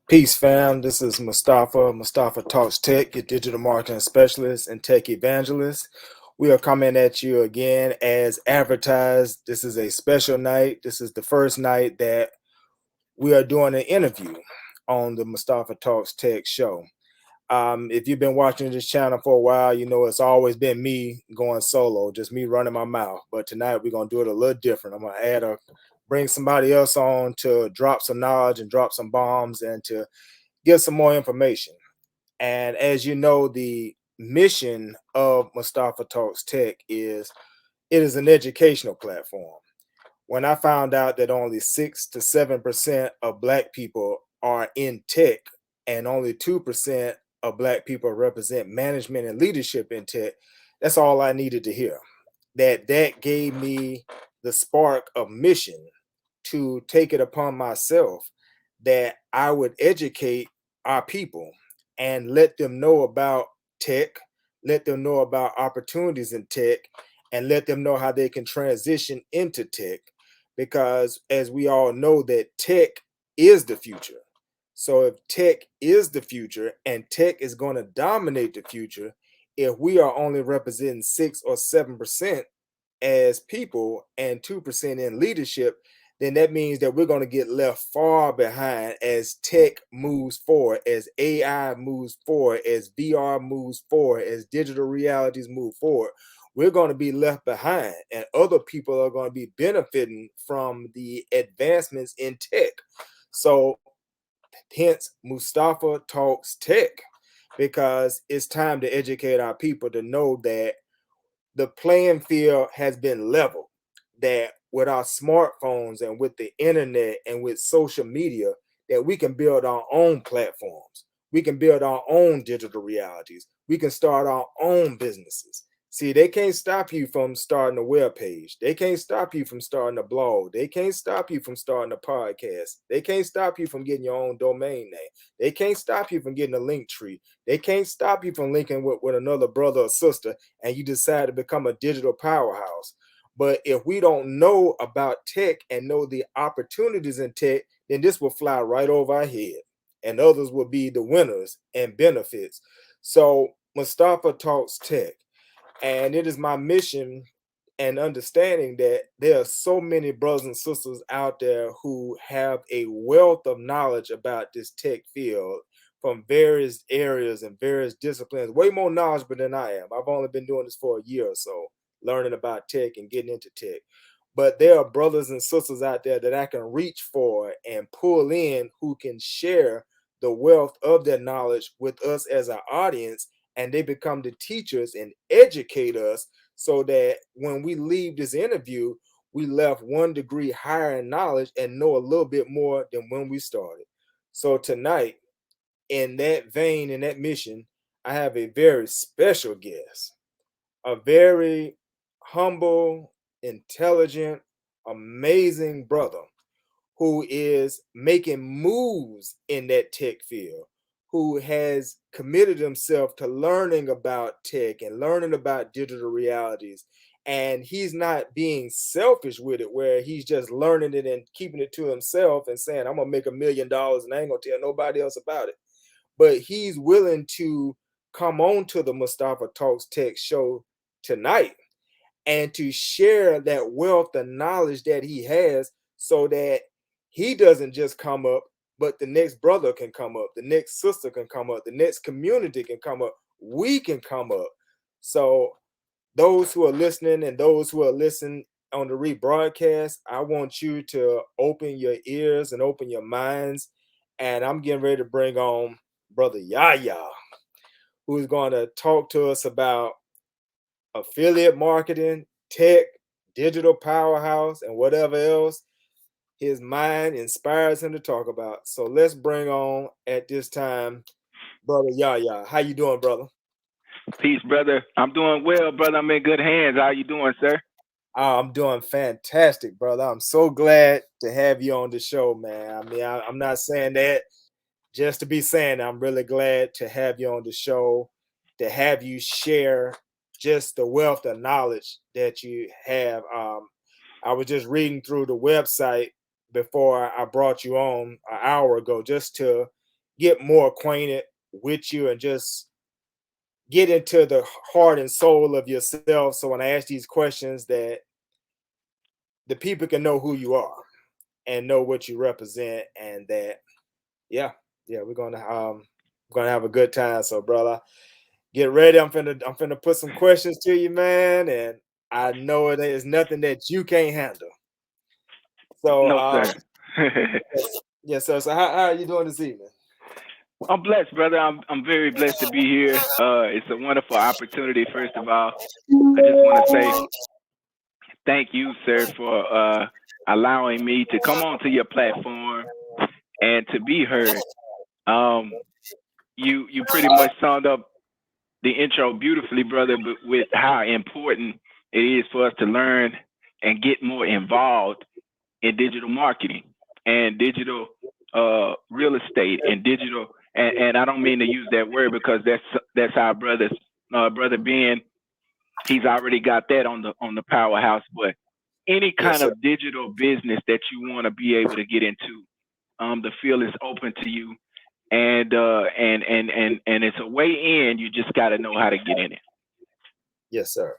Peace, fam. This is Mustafa. Mustafa Talks Tech, your digital marketing specialist and tech evangelist. We are coming at you again as advertised. This is a special night. This is the first night that we are doing an interview on the Mustafa Talks Tech show. If you've been watching this channel for a while, you know it's always been me going solo, just me running my mouth. But tonight we're gonna do it a little different. I'm gonna bring somebody else on to drop some knowledge and drop some bombs and to give some more information. And as you know, the mission of Mustafa Talks Tech is it is an educational platform. When I found out that only 6 to 7% of Black people are in tech and only 2% of Black people represent management and leadership in tech, that's all I needed to hear. That gave me the spark of mission to take it upon myself that I would educate our people and let them know about tech, let them know about opportunities in tech, and let them know how they can transition into tech. Because as we all know, that tech is the future. So if tech is the future and tech is going to dominate the future, if we are only representing 6 or 7% as people and 2% in leadership, then that means that we're going to get left far behind as tech moves forward, as AI moves forward, as VR moves forward, as digital realities move forward. We're going to be left behind, and other people are going to be benefiting from the advancements in tech. So, hence, Mustafa Talks Tech, because it's time to educate our people to know that the playing field has been leveled, that with our smartphones and with the internet and with social media, that we can build our own platforms, we can build our own digital realities, we can start our own businesses. See, they can't stop you from starting a web page, they can't stop you from starting a blog, they can't stop you from starting a podcast, they can't stop you from getting your own domain name, they can't stop you from getting a link tree, they can't stop you from linking with another brother or sister and you decide to become a digital powerhouse. But if we don't know about tech and know the opportunities in tech, then this will fly right over our head and others will be the winners and benefits. So Mustafa Talks Tech, and it is my mission and understanding that there are so many brothers and sisters out there who have a wealth of knowledge about this tech field from various areas and various disciplines, way more knowledgeable than I am. I've only been doing this for a year or so, learning about tech and getting into tech. But there are brothers and sisters out there that I can reach for and pull in who can share the wealth of their knowledge with us as our audience, and they become the teachers and educate us so that when we leave this interview, we left 1 degree higher in knowledge and know a little bit more than when we started. So tonight, in that vein, in that mission, I have a very special guest, a very humble, intelligent, amazing brother who is making moves in that tech field, who has committed himself to learning about tech and learning about digital realities. And he's not being selfish with it, where he's just learning it and keeping it to himself and saying, I'm going to make $1 million and I ain't going to tell nobody else about it. But he's willing to come on to the Mustafa Talks Tech show tonight and to share that wealth and knowledge that he has so that he doesn't just come up, but the next brother can come up, the next sister can come up, the next community can come up, we can come up. So those who are listening and those who are listening on the rebroadcast, I want you to open your ears and open your minds. And I'm getting ready to bring on Brother Yaya, who's going to talk to us about affiliate marketing, tech, digital powerhouse, and whatever else his mind inspires him to talk about. So let's bring on at this time, Brother Yaya. How you doing, brother? Peace, brother. I'm doing well, brother. I'm in good hands. How you doing, sir? I'm doing fantastic, brother. I'm so glad to have you on the show, man. I mean, I'm not saying that just to be saying. I'm really glad to have you on the show, to have you share just the wealth of knowledge that you have. I was just reading through the website before I brought you on an hour ago, just to get more acquainted with you and just get into the heart and soul of yourself. So when I ask these questions, that the people can know who you are and know what you represent, and that yeah, yeah, we're gonna have a good time. So brother, get ready. I'm finna put some questions to you, man, and I know it is nothing that you can't handle. So No, sir. yes, sir. So how are you doing this evening? I'm blessed, brother. I'm very blessed to be here. It's a wonderful opportunity. First of all, I just want to say thank you, sir, for allowing me to come onto your platform and to be heard. Um, you pretty much summed up the intro beautifully, brother, but with how important it is for us to learn and get more involved in digital marketing and digital real estate and digital. And I don't mean to use that word because that's our brother Ben. He's already got that on the powerhouse. But any Yes, kind sir. of digital business that you want to be able to get into, the field is open to you, and it's a way in. You just got to know how to get in it. Yes, sir.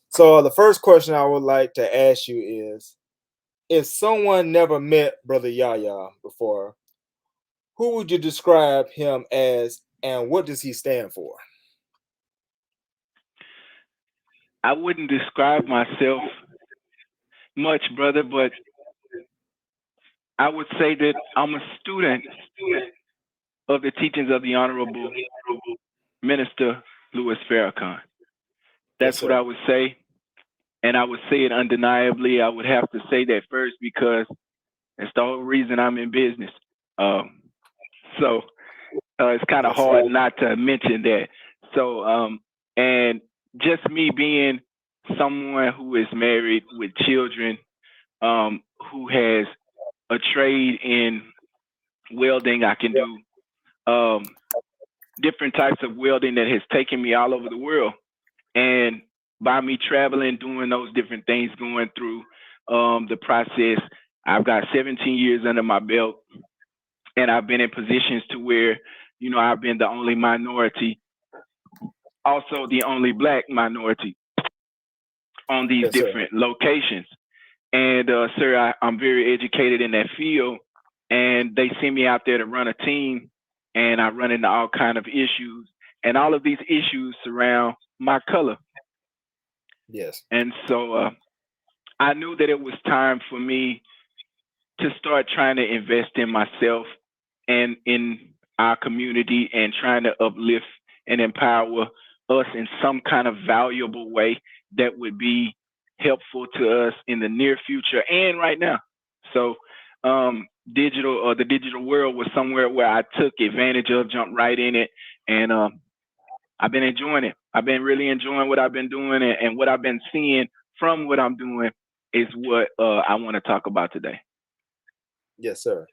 So the first question I would like to ask you is: if someone never met Brother Yaya before, who would you describe him as, and what does he stand for? I wouldn't describe myself much, brother, but I would say that I'm a student of the teachings of the Honorable Minister Louis Farrakhan. Yes, That's what I sir. would say. And I would say it undeniably. I would have to say that first because it's the whole reason I'm in business. Um, so it's kind of Yes, sir. hard not to mention that. So, and just me being someone who is married with children, who has a trade in welding, I can do different types of welding that has taken me all over the world. And by me traveling, doing those different things, going through the process, I've got 17 years under my belt, and I've been in positions to where, I've been the only minority, also the only black minority on these Yes, sir. different locations. And sir, I'm very educated in that field, and they send me out there to run a team, and I run into all kind of issues, and all of these issues surround my color. Yes. And so I knew that it was time for me to start trying to invest in myself and in our community and trying to uplift and empower us in some kind of valuable way that would be helpful to us in the near future and right now. So, the digital world was somewhere where I took advantage of, jumped right in it, and I've been enjoying it. I've been really enjoying what I've been doing, and what I've been seeing from what I'm doing is what I want to talk about today. Yes, sir.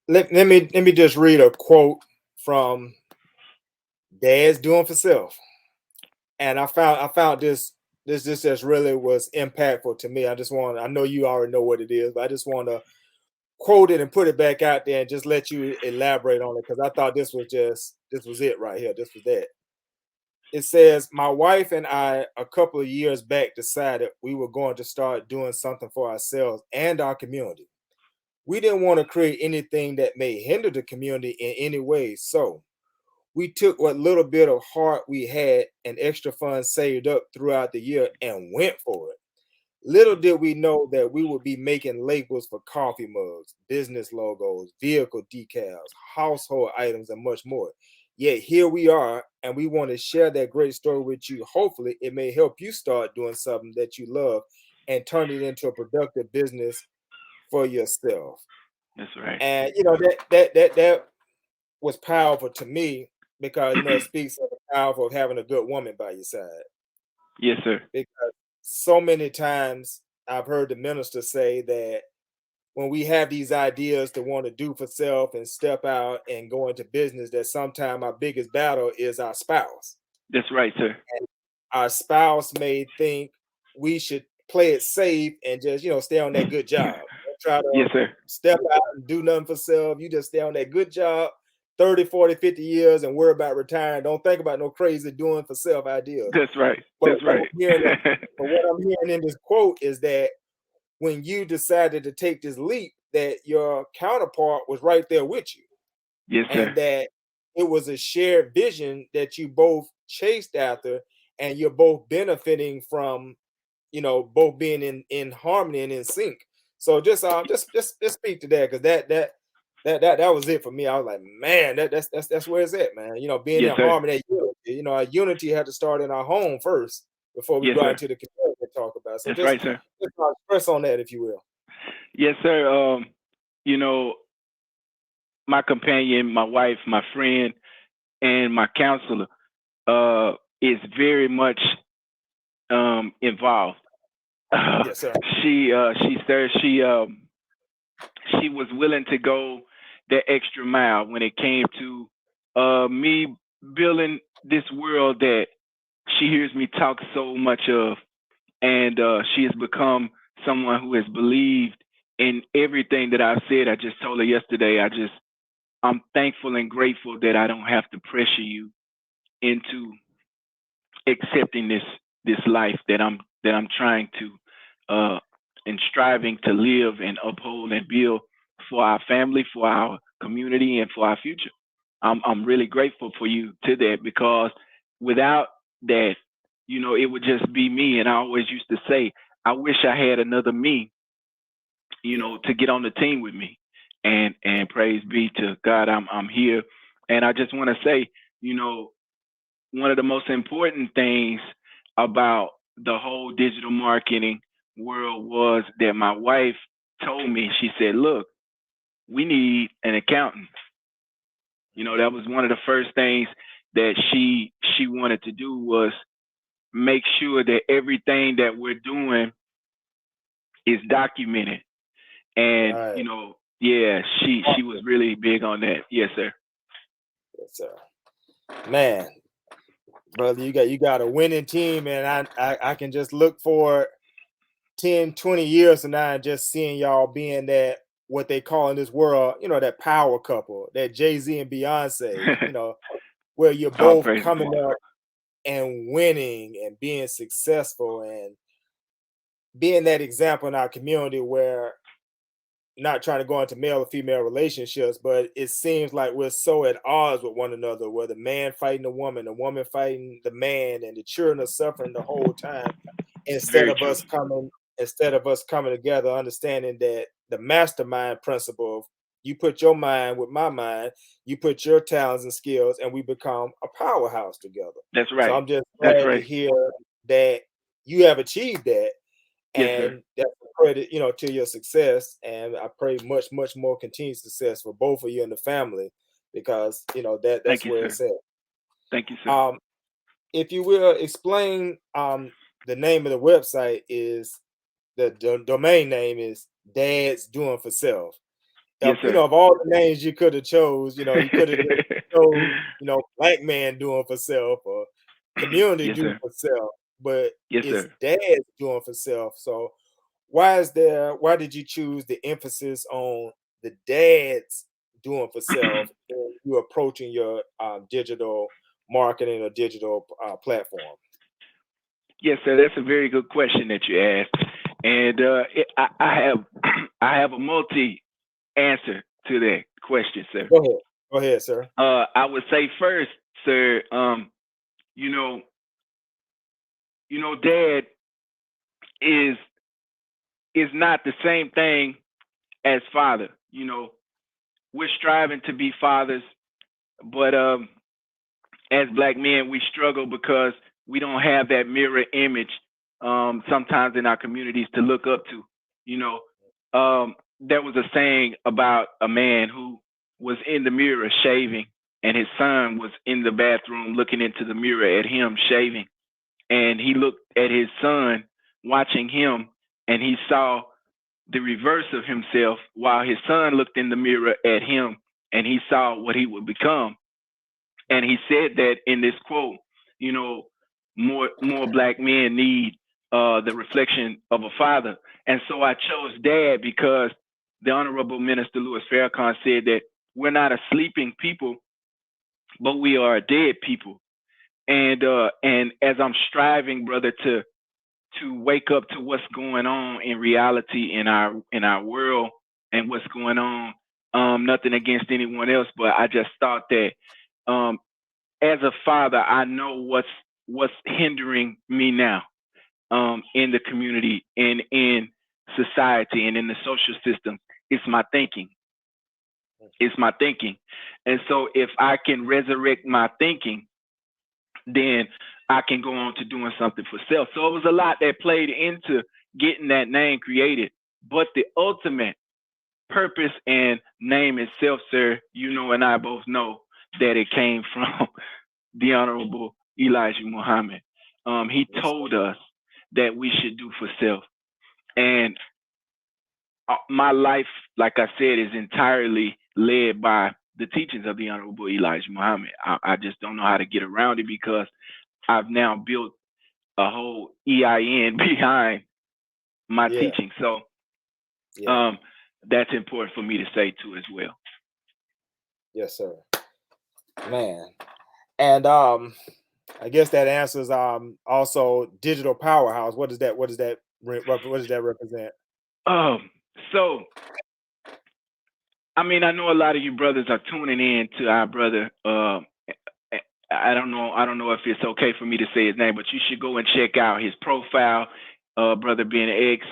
Let me just read a quote from Dad's Doing for Self, and I found this just really was impactful to me. I know you already know what it is, but I just want to quote it and put it back out there and just let you elaborate on it, because I thought this was it right here. This was that. It says, my wife and I, a couple of years back, decided we were going to start doing something for ourselves and our community. We didn't want to create anything that may hinder the community in any way. So we took what little bit of heart we had and extra funds saved up throughout the year and went for it. Little did we know that we would be making labels for coffee mugs, business logos, vehicle decals, household items, and much more. Yet here we are, and we want to share that great story with you. Hopefully, it may help you start doing something that you love and turn it into a productive business for yourself. That's right. And that was powerful to me, because it speaks of the power of having a good woman by your side. Yes, sir. Because so many times I've heard the minister say that when we have these ideas to want to do for self and step out and go into business, that sometimes our biggest battle is our spouse. That's right, sir. Our spouse may think we should play it safe and just stay on that good job. try to Yes, sir. step out and do nothing for self. You just stay on that good job 30, 40, 50 years and worry about retiring. Don't think about no crazy doing for self ideas. That's right. But That's right. what I'm hearing in this quote is that when you decided to take this leap, that your counterpart was right there with you. Yes, sir. And that it was a shared vision that you both chased after, and you're both benefiting from, both being in harmony and in sync. So just speak to that, because that was it for me. I was like, man, that's where it's at, man. Being Yes, in sir. harmony, our unity had to start in our home first before we Yes, go sir. into the community and talk about. So That's right, sir. just press on that, if you will. Yes, sir. My companion, my wife, my friend, and my counselor is very much involved. Yes, sir. She was willing to go the extra mile when it came to me building this world that she hears me talk so much of, and she has become someone who has believed in everything that I've said. I just told her yesterday, I'm thankful and grateful that I don't have to pressure you into accepting this life that I'm trying to and striving to live and uphold and build for our family, for our community, and for our future. I'm really grateful for you to that, because without that, it would just be me. And I always used to say, I wish I had another me, to get on the team with me. And praise be to God, I'm here. And I just want to say, one of the most important things about the whole digital marketing world was that my wife told me, she said, look, we need an accountant. That was one of the first things that she wanted to do, was make sure that everything that we're doing is documented. And, Right. yeah, she was really big on that. Yes, sir. Yes, sir. Man, brother, you got a winning team, and I can just look for 10, 20 years from now and just seeing y'all being that, what they call in this world, that power couple, that Jay-Z and Beyonce, where you're both coming up and winning and being successful and being that example in our community, where, not trying to go into male or female relationships, but it seems like we're so at odds with one another, where the man fighting the woman fighting the man, and the children are suffering the whole time. Instead of us coming together, understanding that the mastermind principle of, you put your mind with my mind, you put your talents and skills, and we become a powerhouse together. That's right. So I'm just glad to hear that you have achieved that. Yes, And that's a credit, to your success. And I pray much, much more continued success for both of you and the family, because that's where it's at. Thank you, sir. If you will explain, the name of the website is, the domain name is Dad's Doing for Self. Yes, sir. Of all the names you could have chose, you could have chose, Black Man Doing for Self, or Community Doing for Self, but it's Dad's Doing for Self. So why did you choose the emphasis on the Dad's Doing for Self when you're approaching your digital marketing or digital platform? Yes, sir. That's a very good question that you asked, and I have a multi answer to that question, sir. Go ahead, sir. I would say first, sir, Dad is not the same thing as father. We're striving to be fathers, but as Black men, we struggle because we don't have that mirror image sometimes in our communities to look up to. There was a saying about a man who was in the mirror shaving, and his son was in the bathroom looking into the mirror at him shaving. And he looked at his son watching him, and he saw the reverse of himself, while his son looked in the mirror at him, and he saw what he would become. And he said that in this quote, more Black men need the reflection of a father. And so I chose Dad because the Honorable Minister Louis Farrakhan said that we're not a sleeping people, but we are a dead people. And as I'm striving, brother, to wake up to what's going on in reality in our world and what's going on. Nothing against anyone else, but I just thought that as a father, I know what's hindering me now in the community and in society and in the social system. It's my thinking. It's my thinking. And so if I can resurrect my thinking, then I can go on to doing something for self. So it was a lot that played into getting that name created. But the ultimate purpose and name itself, sir, you know, and I both know that it came from the Honorable Elijah Muhammad. He told us that we should do for self. And my life, like I said, is entirely led by the teachings of the Honorable Elijah Muhammad. I just don't know how to get around it because I've now built a whole EIN behind my teaching. So that's important for me to say too as well. Yes, sir. Man. And I guess that answers also digital powerhouse. What does that represent? So I mean, I know a lot of you brothers are tuning in to our brother. I don't know if it's okay for me to say his name, but you should go and check out his profile, Brother Ben X.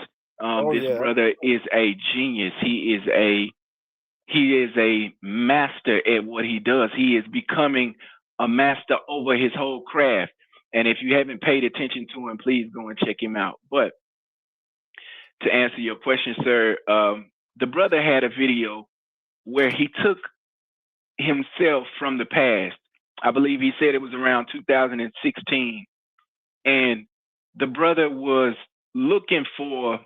This brother is a genius. He is a master at what he does. He is becoming a master over his whole craft. And if you haven't paid attention to him, please go and check him out. But to answer your question, sir, the brother had a video where he took himself from the past. I believe he said it was around 2016. And the brother was looking for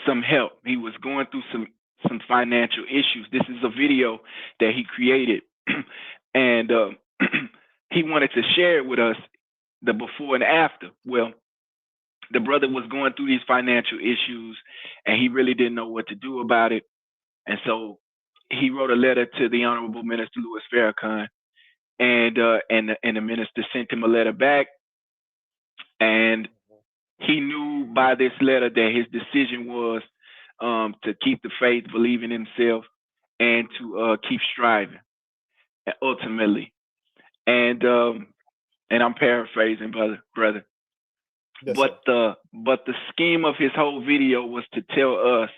some help. He was going through some financial issues. This is a video that he created. And he wanted to share it with us, the before and after. Well, the brother was going through these financial issues and he really didn't know what to do about it. And so he wrote a letter to the Honorable Minister Louis Farrakhan, and the minister sent him a letter back. And he knew by this letter that his decision was to keep the faith, believe in himself, and to keep striving ultimately. And I'm paraphrasing, brother. Yes, but the scheme of his whole video was to tell us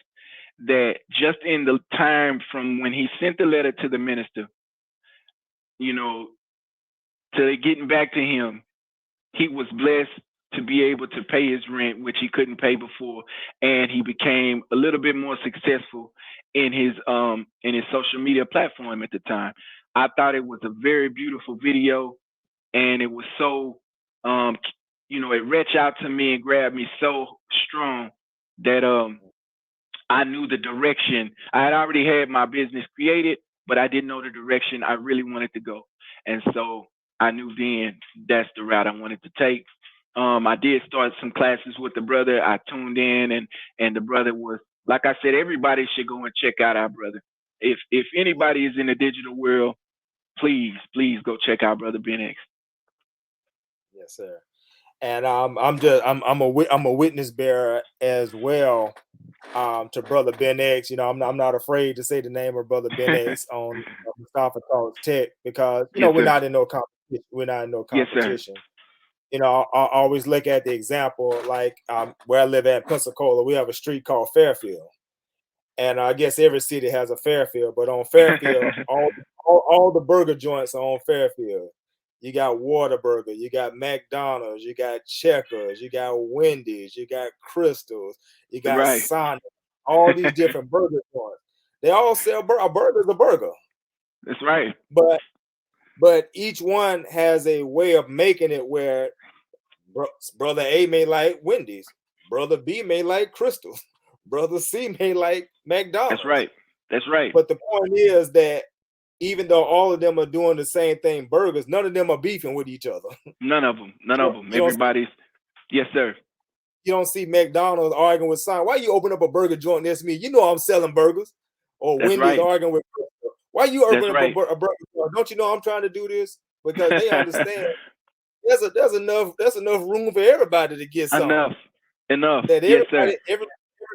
that just in the time from when he sent the letter to the minister, you know, to getting back to him, he was blessed to be able to pay his rent, which he couldn't pay before, and he became a little bit more successful in his social media platform at the time. I thought it was a very beautiful video, and it was so it reached out to me and grabbed me so strong that I knew the direction. I had already had my business created, but I didn't know the direction I really wanted to go. And so I knew then that's the route I wanted to take. I did start some classes with the brother. I tuned in, and the brother was, like I said, everybody should go and check out our brother. If anybody is in the digital world, please go check out Brother Ben X. Yes, sir. And I'm a witness bearer as well to Brother Ben X. You know, I'm not afraid to say the name of Brother Ben X on Mustafa Talks Tech because we're not in no competition. We're not in no competition. Yes, you know, I always look at the example like where I live at Pensacola, we have a street called Fairfield. And I guess every city has a Fairfield, but on Fairfield, all the burger joints are on Fairfield. You got Whataburger, you got McDonald's, you got Checkers, you got Wendy's, you got Crystals, you got Sonic, all these different burger joints. They all sell a burger's a burger. That's right. But each one has a way of making it where Brother A may like Wendy's, Brother B may like Crystals, Brother C may like McDonald's. That's right. But the point is that even though all of them are doing the same thing, burgers, none of them are beefing with each other. None of them. Everybody's, yes, sir. You don't see McDonald's arguing with sign. Why you open up a burger joint next to me? You know I'm selling burgers. Or That's Wendy's right. arguing with. Why you That's open up right. a burger joint? Don't you know I'm trying to do this? Because they understand there's enough room for everybody to get something. Enough. That Yes, sir.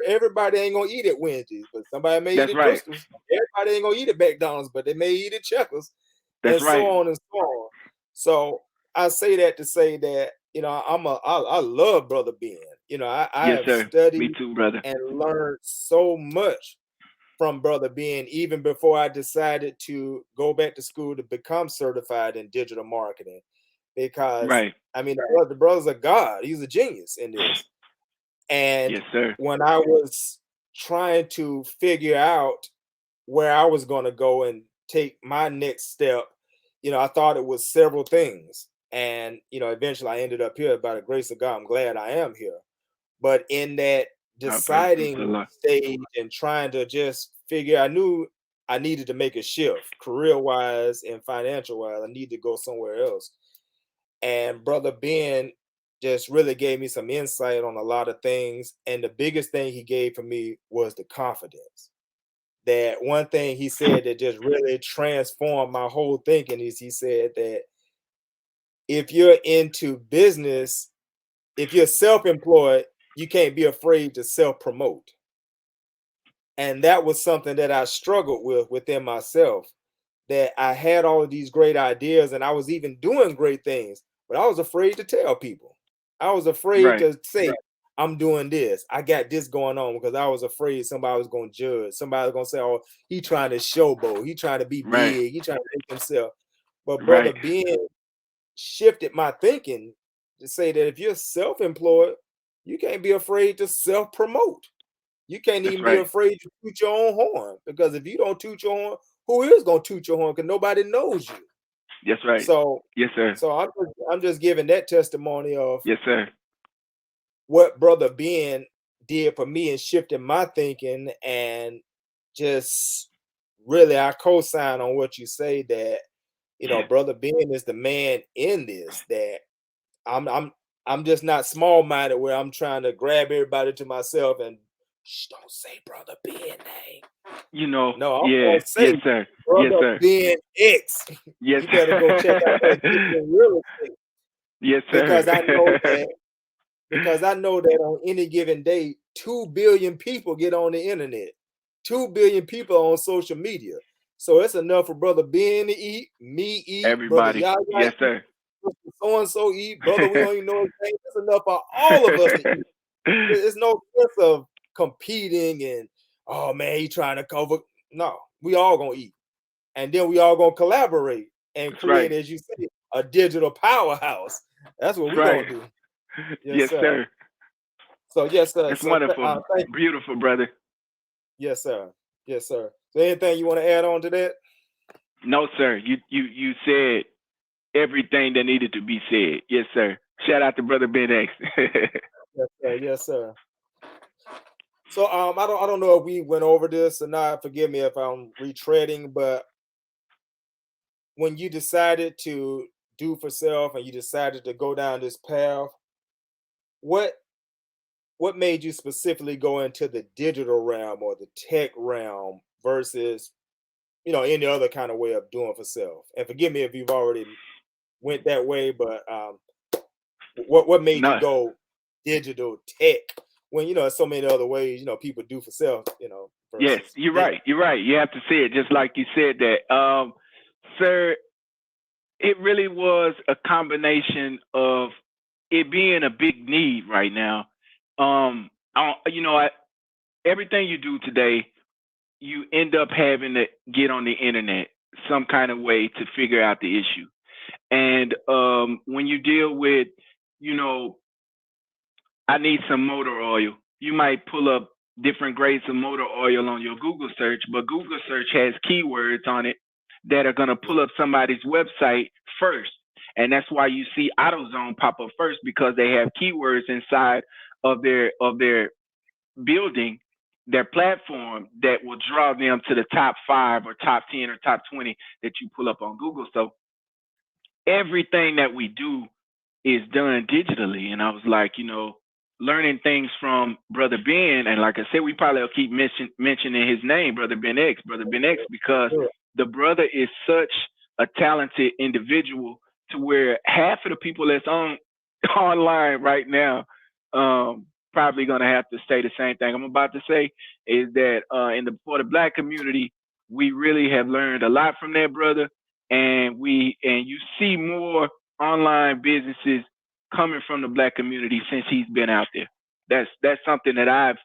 everybody ain't gonna eat at Wendy's, but somebody may That's eat at right. Crystals. Everybody ain't gonna eat at McDonald's, but they may eat at Checkers, That's and right. so on and so on. So I say that to say that, you know, I love Brother Ben. You know, I Yes, have sir. studied Me too, brother. and learned so much from Brother Ben, even before I decided to go back to school to become certified in digital marketing. Because Right. I mean, the brother's a god. He's a genius in this. And Yes, sir. when I was trying to figure out where I was going to go and take my next step, you know, I thought it was several things. And, you know, eventually I ended up here by the grace of God. I'm glad I am here. But in that deciding stage and trying to just figure, I knew I needed to make a shift career-wise and financial-wise. I need to go somewhere else. And Brother Ben just really gave me some insight on a lot of things. And the biggest thing he gave for me was the confidence. That one thing he said that just really transformed my whole thinking is he said that if you're into business, if you're self-employed, you can't be afraid to self-promote. And that was something that I struggled with within myself, that I had all of these great ideas and I was even doing great things, but I was afraid to tell people. I was afraid to say, I'm doing this. I got this going on, because I was afraid somebody was going to judge. Somebody was going to say, oh, he trying to showboat. He trying to be big. He trying to make himself. But Brother Ben shifted my thinking to say that if you're self-employed, you can't be afraid to self-promote. You can't even be afraid to toot your own horn, because if you don't toot your horn, who is going to toot your horn? Because nobody knows you. That's right. So, yes, sir. So I'm just giving that testimony of yes, sir. What Brother Ben did for me and shifted my thinking, and just really I co-sign on what you say, that, you know, Brother Ben is the man in this, that I'm just not small-minded where I'm trying to grab everybody to myself and don't say Brother Ben name. You know, no, I'm gonna say, yes, sir. Brother yes, sir. Ben X. Yes, you better go check out that real estate. Yes, sir. Because I know that on any given day, 2 billion people get on the internet, 2 billion people on social media. So it's enough for Brother Ben to eat, me eat, everybody. Brother Yaya yes, sir. So and so eat, brother. We don't even know his name. It's enough for all of us to eat. There's no sense of competing and, oh man, he trying to cover. No, we all gonna eat, and then we all gonna collaborate and create, as you say, a digital powerhouse. That's what we're gonna do. Yes, sir. So yes, sir. It's wonderful. Beautiful, brother. Yes, sir. Yes, sir. So anything you want to add on to that? No, sir. You said everything that needed to be said. Yes, sir. Shout out to Brother Ben X. Yes, sir. Yes, sir. So I don't know if we went over this or not. Forgive me if I'm retreading, but when you decided to do for self and you decided to go down this path, what made you specifically go into the digital realm or the tech realm versus, you know, any other kind of way of doing for self? And forgive me if you've already went that way, but what made you go digital tech when, you know, so many other ways, you know, people do for self, you know? Yes, you're right. You're right. You have to say it just like you said that. Sir, it really was a combination of it being a big need right now. You know, everything you do today, you end up having to get on the internet some kind of way to figure out the issue. And when you deal with, you know, I need some motor oil, you might pull up different grades of motor oil on your Google search, but Google search has keywords on it that are going to pull up somebody's website first. And that's why you see AutoZone pop up first, because they have keywords inside of their building, their platform, that will draw them to the top 5 or top 10 or top 20 that you pull up on Google. So everything that we do is done digitally. And I was like, you know, learning things from Brother Ben, and like I said, we probably will keep mentioning his name, Brother Ben X, because the brother is such a talented individual to where half of the people that's on online right now probably gonna have to say the same thing I'm about to say is that for the black community, we really have learned a lot from that brother, and you see more online businesses coming from the black community since he's been out there. That's something that I've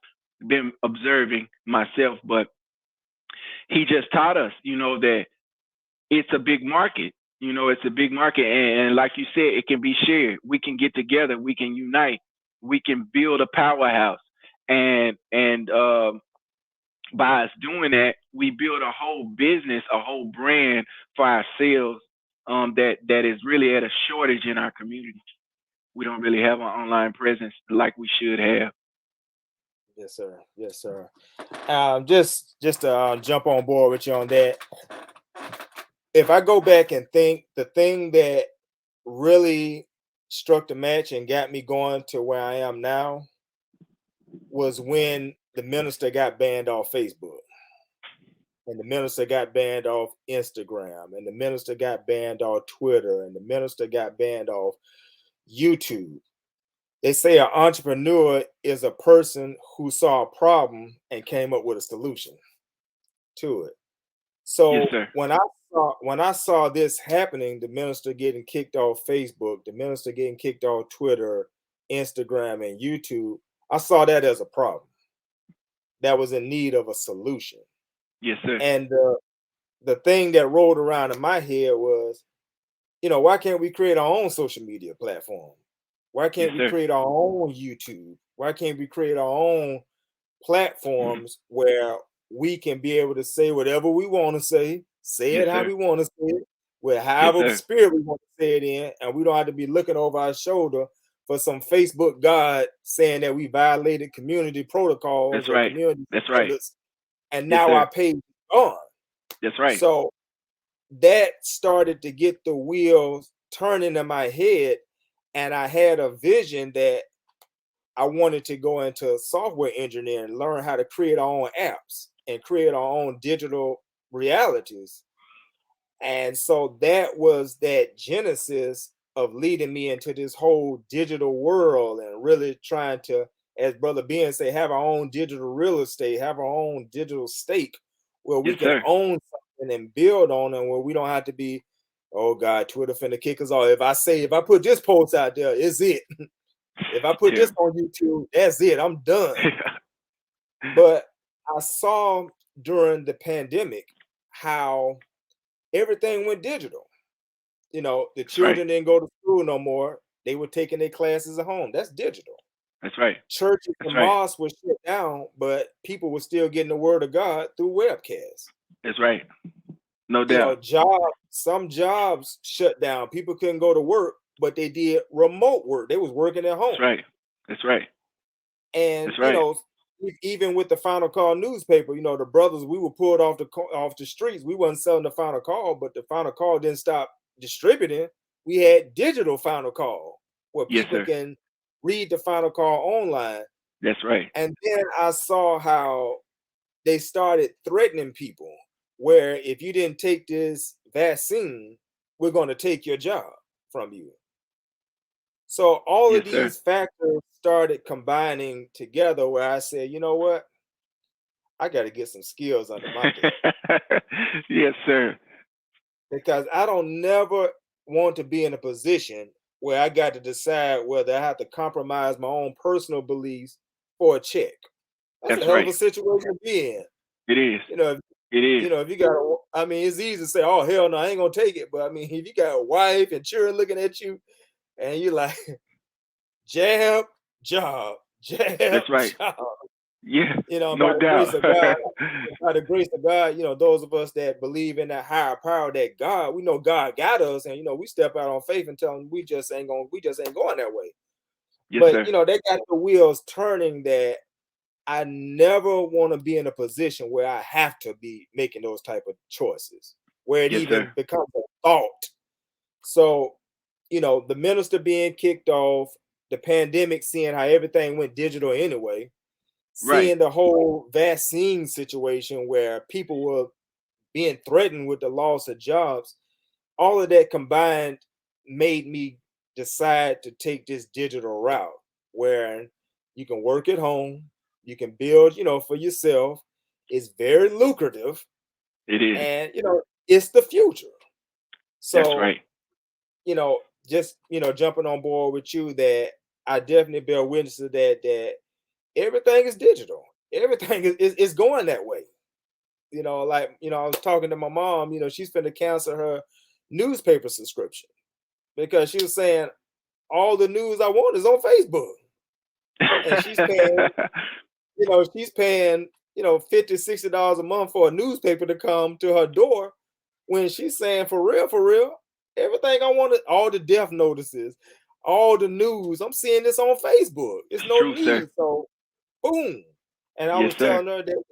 been observing myself, but he just taught us, that it's a big market. It's a big market, and like you said, it can be shared. We can get together, we can unite, we can build a powerhouse, and by us doing that, we build a whole business, a whole brand for ourselves. That is really at a shortage in our community. We don't really have an online presence like we should have. Yes, sir. Yes, sir. Just to jump on board with you on that. If I go back and think, the thing that really struck the match and got me going to where I am now was when the minister got banned off Facebook, and the minister got banned off Instagram, and the minister got banned off Twitter, and the minister got banned off YouTube. They say an entrepreneur is a person who saw a problem and came up with a solution to it. So yes, when I saw this happening, the minister getting kicked off Facebook, the minister getting kicked off Twitter, Instagram, and YouTube, I saw that as a problem that was in need of a solution. Yes, sir. And the thing that rolled around in my head was, why can't we create our own social media platform? Why can't we create our own YouTube? Why can't we create our own platforms where we can be able to say whatever we want to say it how we want to say it, with however spirit we want to say it in, and we don't have to be looking over our shoulder for some Facebook God saying that we violated community protocols. That's right. Community That's standards, right. And now our page is gone. That's right. So that started to get the wheels turning in my head, and I had a vision that I wanted to go into software engineering and learn how to create our own apps and create our own digital realities. And so that was that genesis of leading me into this whole digital world and really trying to, as Brother Ben say, have our own digital real estate, have our own digital stake where we can own something and build on, and where we don't have to be, oh God, Twitter finna kick us off. If I put this post out there, it's it. If I put this on YouTube, that's it. I'm done. But I saw during the pandemic how everything went digital. The children didn't go to school no more. They were taking their classes at home. That's digital. That's right. Churches and mosques were shut down, but people were still getting the word of God through webcasts. That's right. No doubt. Some jobs shut down. People couldn't go to work, but they did remote work. They was working at home. That's right. And even with the Final Call newspaper, the brothers, we were pulled off the streets. We wasn't selling the Final Call, but the Final Call didn't stop distributing. We had digital Final Call where people can read the Final Call online. That's right. And then I saw how they started threatening people, where if you didn't take this vaccine, we're going to take your job from you. So all of these factors started combining together, where I said, you know what? I got to get some skills under my belt. Yes, sir. Because I don't never want to be in a position where I got to decide whether I have to compromise my own personal beliefs for a check. That's a hell of a situation to be in. It is. It is. If you got, it's easy to say, oh, hell no, I ain't going to take it. But if you got a wife and children looking at you and you're like, jab, job, jab, that's right. job. Yeah, no doubt. By the grace of God, those of us that believe in that higher power, that God, we know God got us, and we step out on faith and tell them we just ain't going that way. Yes, but sir. They got the wheels turning, that I never want to be in a position where I have to be making those type of choices, where it becomes a thought. So, the minister being kicked off, the pandemic, seeing how everything went digital anyway, Right. seeing the whole vaccine situation where people were being threatened with the loss of jobs, all of that combined made me decide to take this digital route where you can work at home, you can build, for yourself. It's very lucrative, It is. and it's the future. That's So, right. just jumping on board with you, that I definitely bear witness to that everything is digital. Everything is going that way. I was talking to my mom, she's finna cancel her newspaper subscription because she was saying all the news I want is on Facebook. And she's paying, $50, $60 a month for a newspaper to come to her door, when she's saying for real, everything I wanted, all the death notices, all the news, I'm seeing this on Facebook. It's no True, need. sir. So boom. And I Yes, was sir. telling her that,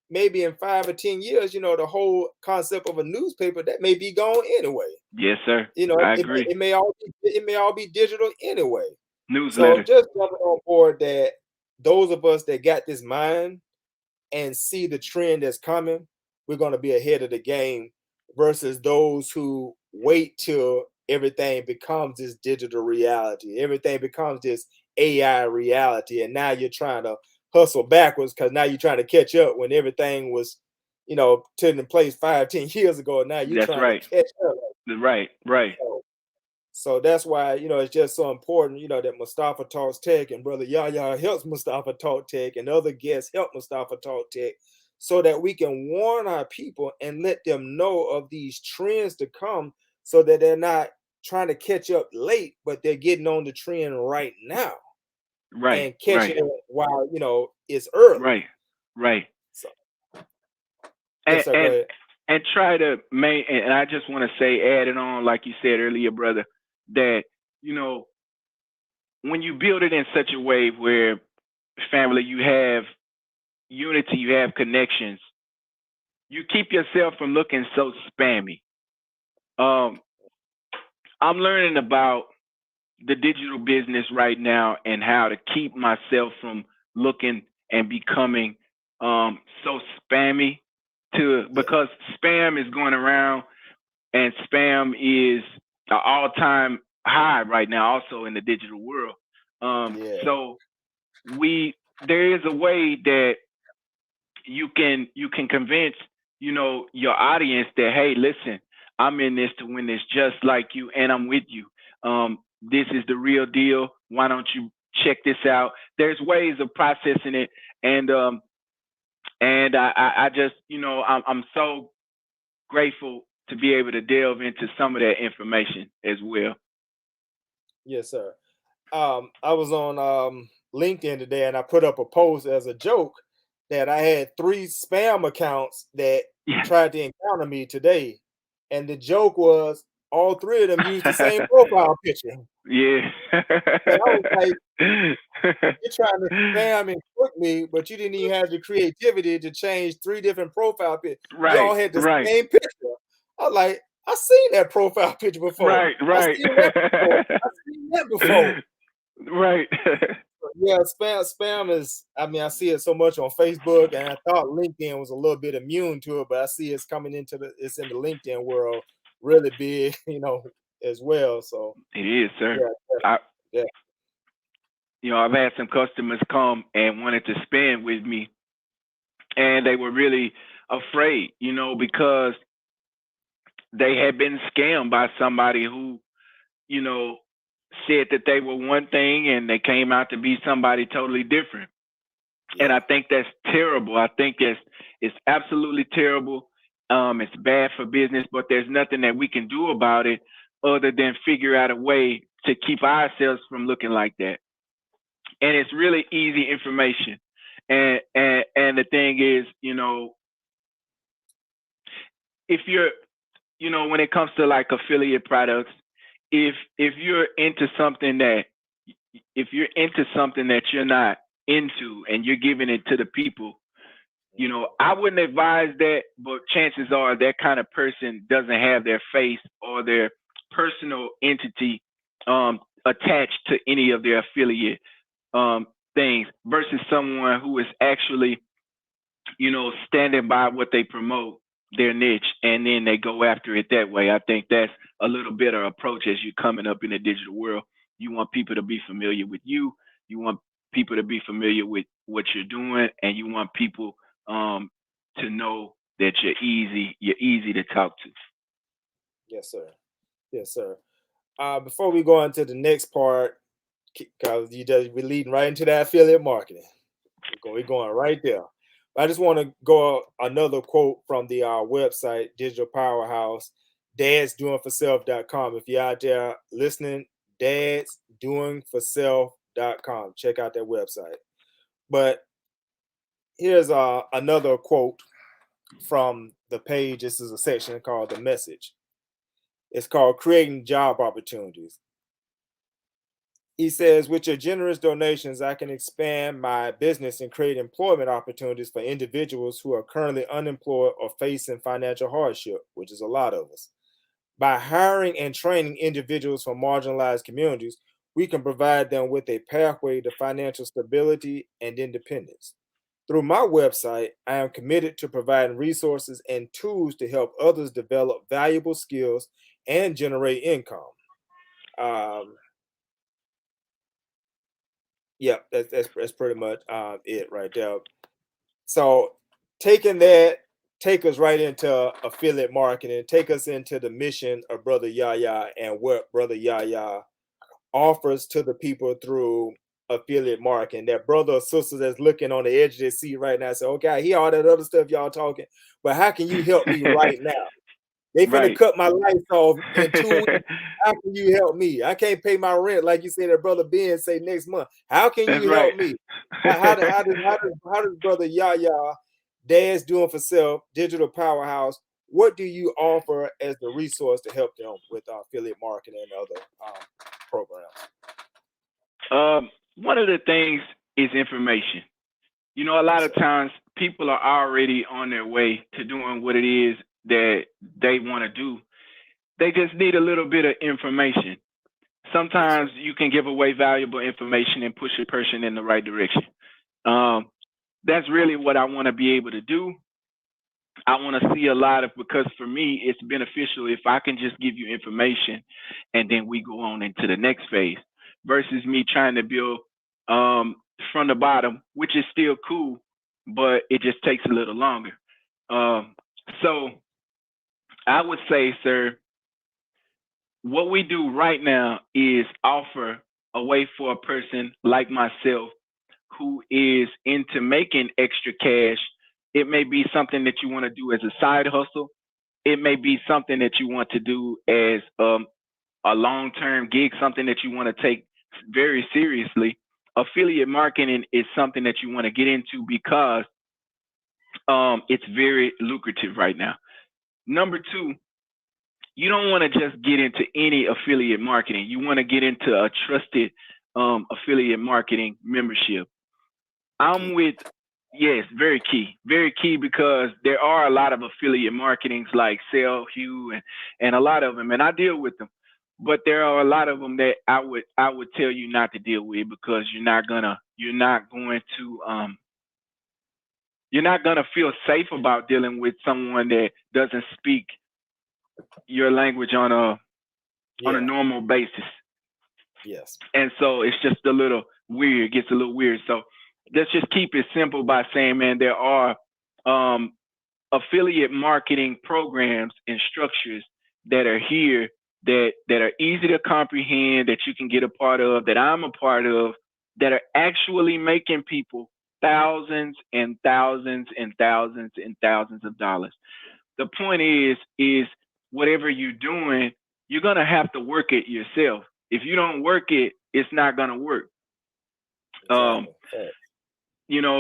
maybe in 5 or 10 years, the whole concept of a newspaper that may be gone anyway. Yes, sir. I agree. It may all be digital anyway. Newsletter. So just jumping on board that those of us that got this mind and see the trend that's coming, we're going to be ahead of the game versus those who wait till everything becomes this digital reality. Everything becomes this AI reality. And now you're trying to hustle backwards because now you're trying to catch up when everything was, taking place 5, 10 years ago. And now you're That's trying right. to catch up. Right. So that's why, it's just so important, that Mustafa Talks Tech and Brother Yahya helps Mustafa Talk Tech and other guests help Mustafa Talk Tech, so that we can warn our people and let them know of these trends to come, so that they're not trying to catch up late, but they're getting on the trend right now. Right. And catching it while, it's early. Right. So, yes, sir, go ahead. And try to and I just want to say, add it on, like you said earlier, brother, that, when you build it in such a way where, family, you have unity, you have connections, you keep yourself from looking so spammy. I'm learning about the digital business right now and how to keep myself from looking and becoming so spammy, because spam is going around, and spam is an all-time high right now, also in the digital world. So there is a way that you can convince, your audience that, hey, listen, I'm in this to win this just like you, and I'm with you. This is the real deal. Why don't you check this out? There's ways of processing it, and I just, I'm so grateful to be able to delve into some of that information as well. Yes, sir. I was on LinkedIn today, and I put up a post as a joke that I had 3 spam accounts that tried to encounter me today, and the joke was all 3 of them used the same profile picture. Yeah. And I was like, you're trying to spam and trick me, but you didn't even have the creativity to change 3 different profile pictures. Right. Y'all had the same picture. I was like, I seen that profile picture before. Right. I seen that before. Right. Yeah, spam is, I see it so much on Facebook, and I thought LinkedIn was a little bit immune to it, but I see it's coming it's in the LinkedIn world really big, as well. So it is, sir. Yeah. I've had some customers come and wanted to spend with me, and they were really afraid, because they had been scammed by somebody who, said that they were one thing and they came out to be somebody totally different. Yeah. And I think that's terrible. I think it's absolutely terrible. It's bad for business, but there's nothing that we can do about it other than figure out a way to keep ourselves from looking like that. And it's really easy information. And the thing is, if you're, when it comes to like affiliate products, if you're into something that you're not into and you're giving it to the people, I wouldn't advise that, but chances are that kind of person doesn't have their face or their personal entity attached to any of their affiliate things versus someone who is actually, standing by what they promote, their niche, and then they go after it that way. I think that's a little better approach as you're coming up in the digital world. You want people to be familiar with you. You want people to be familiar with what you're doing, and you want people to know that you're easy to talk to. Yes, sir. Yes, sir. Before we go into the next part, because we're leading right into that affiliate marketing. We're going right there. I just want to go another quote from the website, Digital Powerhouse, dadsdoingforself.com. If you're out there listening, dadsdoingforself.com. Check out that website. But here's another quote from the page. This is a section called The Message. It's called Creating Job Opportunities. He says, with your generous donations, I can expand my business and create employment opportunities for individuals who are currently unemployed or facing financial hardship, which is a lot of us. By hiring and training individuals from marginalized communities, we can provide them with a pathway to financial stability and independence. Through my website, I am committed to providing resources and tools to help others develop valuable skills and generate income. Yeah, that's pretty much it right there. So taking that, take us right into affiliate marketing, take us into the mission of Brother Yahya and what Brother Yahya offers to the people through affiliate marketing. That brother or sister that's looking on the edge of their seat right now say, okay, I hear all that other stuff y'all talking, but how can you help me right now? They finna Right. cut my lights off in 2 weeks. How can you help me? I can't pay my rent like you said that Brother Ben say next month. How can That's you right. help me? How does Brother Yahya, Dad's Doing for Self, Digital Powerhouse, what do you offer as the resource to help them with affiliate marketing and other programs? One of the things is information. A lot of times people are already on their way to doing what it is that they want to do. They just need a little bit of information. Sometimes you can give away valuable information and push a person in the right direction. That's really what I want to be able to do. I want to see a lot of, because for me, it's beneficial if I can just give you information and then we go on into the next phase versus me trying to build from the bottom, which is still cool, but it just takes a little longer. So I would say, sir, what we do right now is offer a way for a person like myself who is into making extra cash. It may be something that you want to do as a side hustle. It may be something that you want to do as a long-term gig, something that you want to take very seriously. Affiliate marketing is something that you want to get into because it's very lucrative right now. Number two, you don't want to just get into any affiliate marketing. You want to get into a trusted affiliate marketing membership. Yes, very key because there are a lot of affiliate marketings like Sell, Hue, and a lot of them, and I deal with them. But there are a lot of them that I would tell you not to deal with because you're not gonna feel safe about dealing with someone that doesn't speak your language on a normal basis. Yes. And so it's just a little weird. It gets a little weird. So let's just keep it simple by saying, man, there are affiliate marketing programs and structures that are here that are easy to comprehend, that you can get a part of, that I'm a part of, that are actually making people thousands and thousands and thousands and thousands of dollars. The point is whatever you're doing, you're going to have to work it yourself. If you don't work it, it's not going to work. Exactly.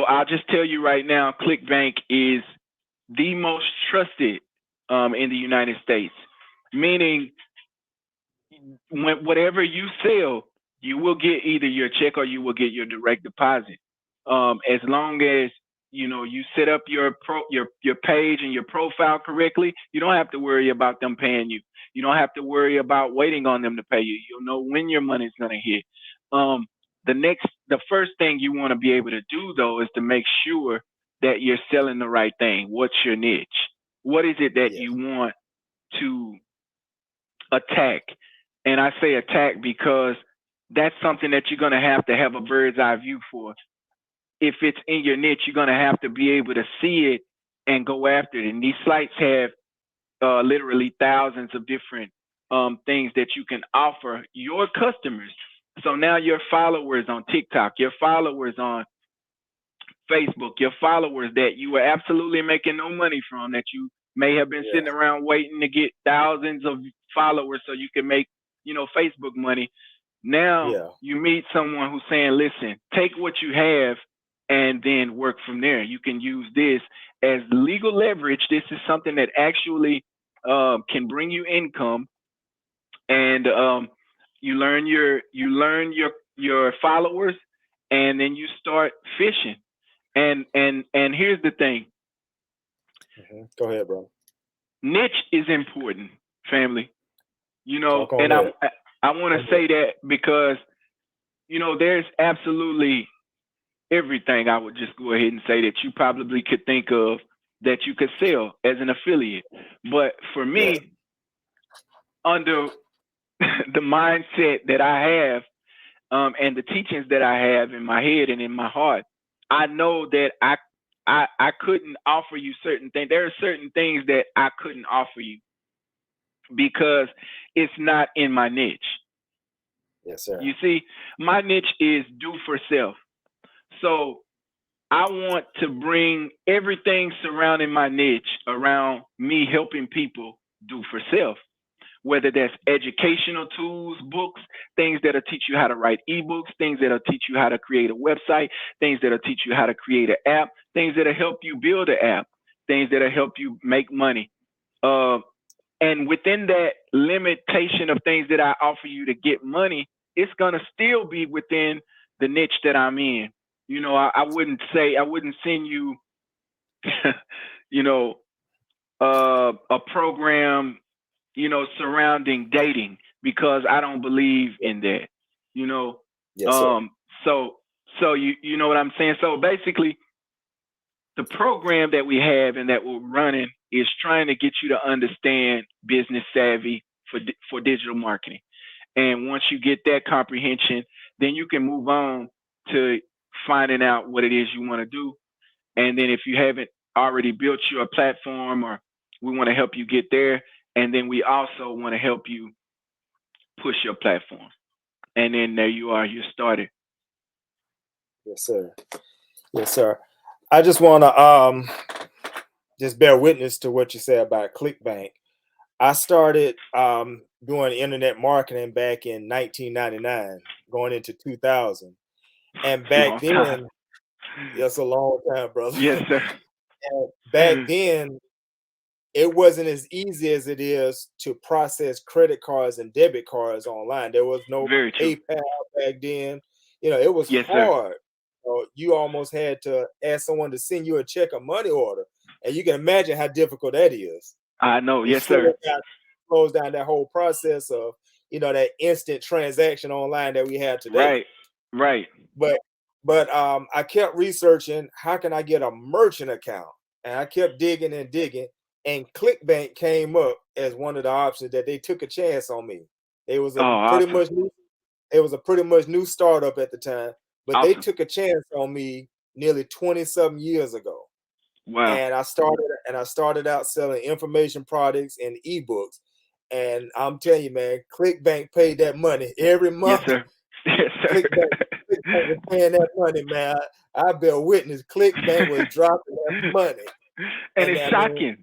I'll just tell you right now, ClickBank is the most trusted in the United States, meaning whatever you sell, you will get either your check or you will get your direct deposit. As long as you set up your page and your profile correctly, you don't have to worry about them paying you. You don't have to worry about waiting on them to pay you. You'll know when your money's gonna hit. Um, the first thing you want to be able to do though is to make sure that you're selling the right thing. What's your niche? What is it that Yeah. you want to attack? And I say attack because that's something that you're gonna have to have a bird's eye view for. If it's in your niche, you're gonna have to be able to see it and go after it. And these sites have literally thousands of different things that you can offer your customers. So now your followers on TikTok, your followers on Facebook, your followers that you were absolutely making no money from, that you may have been sitting around waiting to get thousands of followers so you can make, Facebook money. Now you meet someone who's saying, listen, take what you have and then work from there. You can use this as legal leverage. This is something that actually can bring you income, and you learn your followers, and then you start fishing. And here's the thing. Go ahead, bro. Niche is important, family. And I want to say that because there's absolutely everything. I would just go ahead and say that you probably could think of that you could sell as an affiliate. But for me, under the mindset that I have, and the teachings that I have in my head and in my heart, I know that I couldn't offer you certain things. There are certain things that I couldn't offer you because it's not in my niche. Yes, sir. You see, my niche is do for self. So I want to bring everything surrounding my niche around me helping people do for self, whether that's educational tools, books, things that'll teach you how to write ebooks, things that'll teach you how to create a website, things that'll teach you how to create an app, things that'll help you build an app, things that'll help you make money. And within that limitation of things that I offer you to get money, it's going to still be within the niche that I'm in. I wouldn't send you, a program, surrounding dating because I don't believe in that, Yes, sir. So you know what I'm saying? So basically, the program that we have and that we're running is trying to get you to understand business savvy for digital marketing. And once you get that comprehension, then you can move on to finding out what it is you want to do. And then if you haven't already built your platform, or we want to help you get there, and then we also want to help you push your platform. And then there you are, you're started. Yes, sir. Yes, sir. I just want to just bear witness to what you said about ClickBank. I started doing internet marketing back in 1999, going into 2000. And back then, that's a long time, brother. Yes, sir. And back then, it wasn't as easy as it is to process credit cards and debit cards online. There was no PayPal back then. It was hard. You almost had to ask someone to send you a check or money order. And you can imagine how difficult that is. I know. Yes, sir. Slows down that whole process of, that instant transaction online that we have today. Right. But I kept researching, how can I get a merchant account? And I kept digging and digging. And ClickBank came up as one of the options that they took a chance on me. It was a pretty much new startup at the time, but they took a chance on me nearly 20-something years ago. Wow. And I started out selling information products and ebooks. And I'm telling you, man, ClickBank paid that money every month. Yes, sir. Yes, sir. ClickBank was paying that money, man. I bear witness. ClickBank was dropping that money. And it's shocking.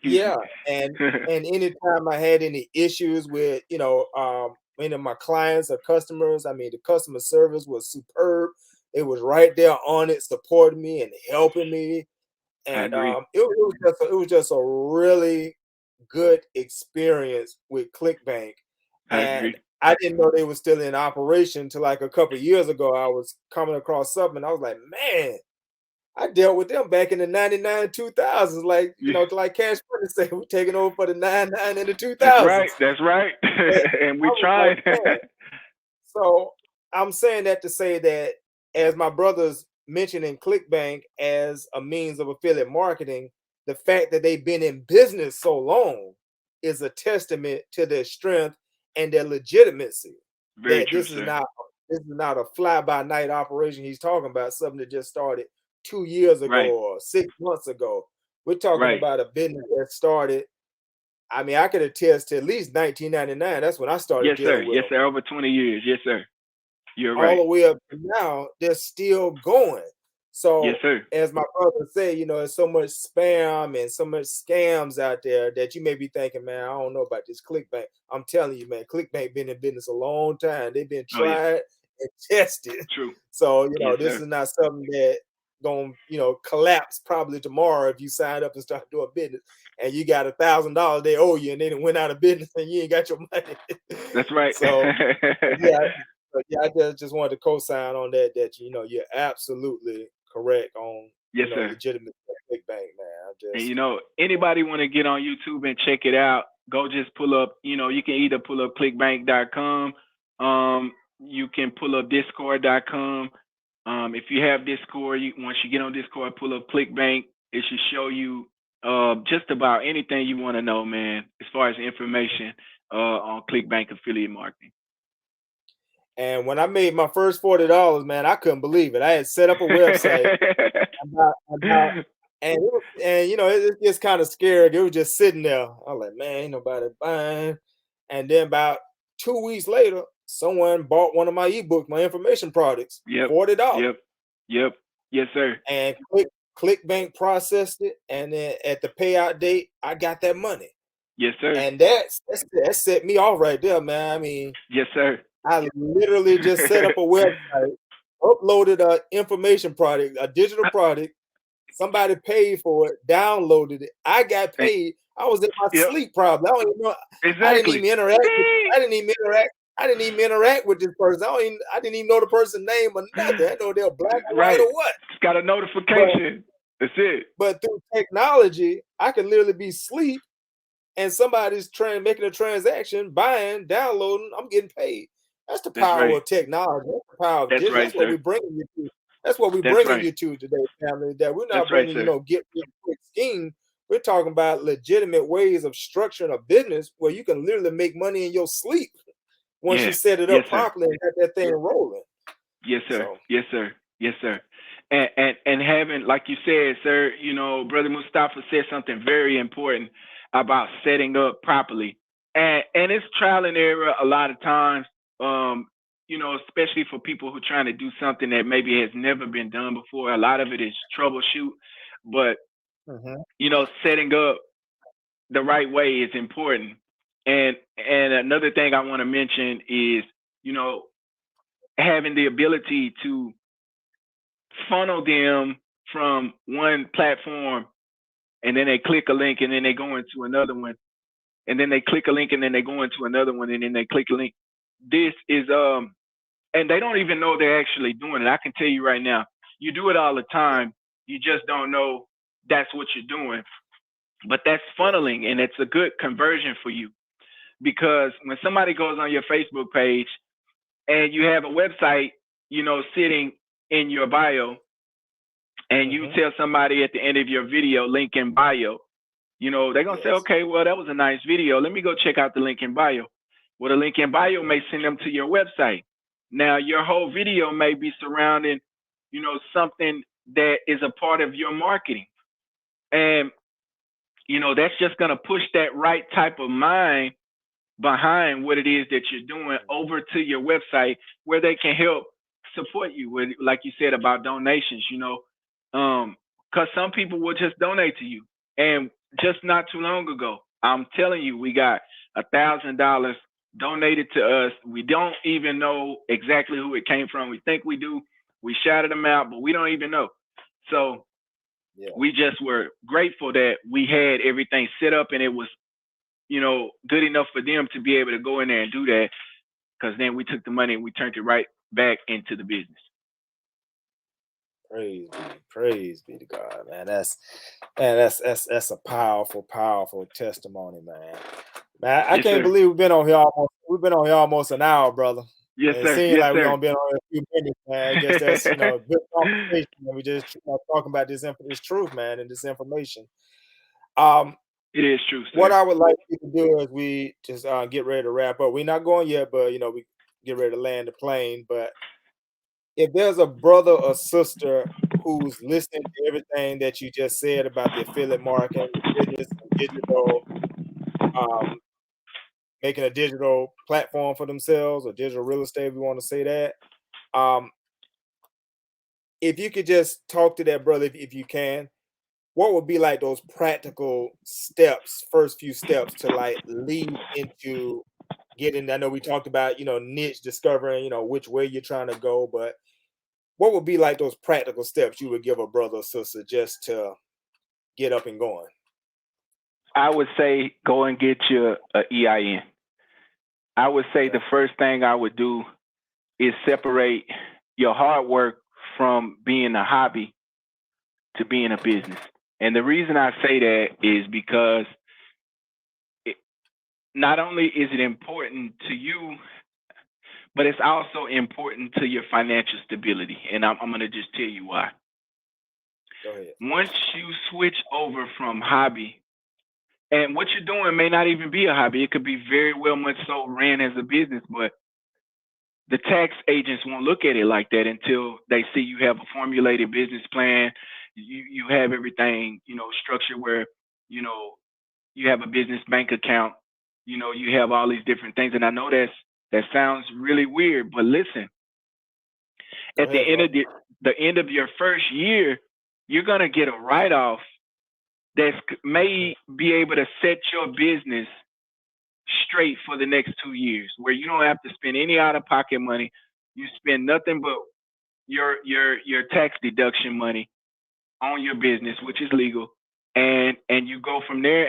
Yeah, and anytime I had any issues with any of my clients or customers, the customer service was superb. It was right there on it, supporting me and helping me, and it was just a really good experience with ClickBank. And I didn't know they were still in operation until like a couple of years ago. I was coming across something, and I was like, man, I dealt with them back in the 99, 2000s, like, like Cash Money said, we're taking over for the 99 and the 2000s. That's right. And I we was like, tried. man. So I'm saying that to say that, as my brothers mentioned in ClickBank as a means of affiliate marketing, the fact that they've been in business so long is a testament to their strength and their legitimacy. Very That true, this is sir. not a fly-by-night operation. He's talking about something that just started 2 years ago Right. or 6 months ago. We're talking Right. about a business that started. I mean, I could attest to at least 1999. That's when I started Yes, sir. dealing with Yes, them. sir. Over 20 years. Yes, sir. You're All right. the way up to now, they're still going. So, Yes, sir. as my brother said, there's so much spam and so much scams out there that you may be thinking, man, I don't know about this ClickBank. I'm telling you, man, ClickBank been in business a long time. They've been Oh, yeah. tried and tested. True. So, Yes, this sir. is not something that going collapse probably tomorrow if you sign up and start doing business and you got $1,000 they owe you and they done went out of business and you ain't got your money. That's right. So, yeah. But yeah, I just wanted to co-sign on that. You're absolutely correct on Yes, sir. legitimate ClickBank, man. And anybody want to get on YouTube and check it out, go just pull up. You can either pull up clickbank.com. You can pull up discord.com. If you have Discord, once you get on Discord, pull up ClickBank. It should show you just about anything you want to know, man, as far as information on ClickBank affiliate marketing. And when I made my first $40, man, I couldn't believe it. I had set up a website and it just kind of scared. It was just sitting there. I was like, man, ain't nobody buying. And then about 2 weeks later, someone bought one of my ebooks, my information products, $40. Yep. Yes, sir. And ClickBank processed it, and then at the payout date, I got that money. Yes, sir. And that set me off right there, man. I mean, yes, sir. I literally just set up a website, uploaded an information product, a digital product. Somebody paid for it, downloaded it. I got paid. I was in my sleep probably. I don't even know. Exactly. I didn't even interact. I didn't even interact with this person. I didn't even know the person's name or nothing. I know they're black or white or what. It's got a notification. That's it. But through technology, I can literally be asleep and somebody's making a transaction, buying, downloading. I'm getting paid. That's the power of technology. That's the power of digital. That's what we're bringing you to. That's what we're bringing you to today, family. That we're not bringing, get quick scheme. We're talking about legitimate ways of structuring a business where you can literally make money in your sleep once you set it up properly and get that thing rolling. Yes, sir. So. Yes, sir. Yes, sir. And having, like you said, sir, Brother Mustafa said something very important about setting up properly. And it's trial and error a lot of times, especially for people who are trying to do something that maybe has never been done before. A lot of it is troubleshoot, but, setting up the right way is important. And another thing I want to mention is, having the ability to funnel them from one platform and then they click a link and then they go into another one and then they click a link and then they go into another one and then they click a link. This is, and they don't even know they're actually doing it. I can tell you right now, you do it all the time. You just don't know that's what you're doing. But that's funneling, and it's a good conversion for you. Because when somebody goes on your Facebook page and you have a website, sitting in your bio, and you tell somebody at the end of your video, link in bio, they're going to say, okay, well, that was a nice video. Let me go check out the link in bio. Well, the link in bio may send them to your website. Now, your whole video may be surrounding, something that is a part of your marketing. And, that's just going to push that right type of mind behind what it is that you're doing over to your website where they can help support you with, like you said, about donations, because some people will just donate to you. And just not too long ago, I'm telling you, we got $1,000 donated to us. We don't even know exactly who it came from. We think we do. We shouted them out, but we don't even know. So we just were grateful that we had everything set up and it was, good enough for them to be able to go in there and do that. Because then we took the money and we turned it right back into the business. Praise be to God, man. That's a powerful testimony, man. Man, I Yes, can't sir. believe we've been on here almost an hour, brother. Yes, And it sir. seems Yes, like we sir. only been on here a few minutes, man. I guess that's a good conversation. And we just talking about this truth, man, and this information. Um, It is true, what sir. I would like you to do is we just get ready to wrap up. We're not going yet, but we get ready to land the plane. But if there's a brother or sister who's listening to everything that you just said about the affiliate marketing, the business, and digital, um, making a digital platform for themselves or digital real estate, if you want to say that. Um, if you could just talk to that brother, if you can, what would be like those practical steps, first few steps to like lead into getting? I know we talked about niche discovering, which way you're trying to go, but what would be like those practical steps you would give a brother or sister just to get up and going? I would say go and get your EIN. I would say the first thing I would do is separate your hard work from being a hobby to being a business. And the reason I say that is because not only is it important to you, but it's also important to your financial stability. And I'm going to just tell you why. Go ahead. Once you switch over from hobby, and what you're doing may not even be a hobby, it could be very well much so ran as a business, but the tax agents won't look at it like that until they see you have a formulated business plan. You have everything, structured where, you have a business bank account, you have all these different things. And I know that sounds really weird, but listen, Go at ahead, the end bro. of the end of your first year, you're gonna get a write-off that may be able to set your business straight for the next 2 years, where you don't have to spend any out-of-pocket money. You spend nothing but your tax deduction money on your business, which is legal, and you go from there.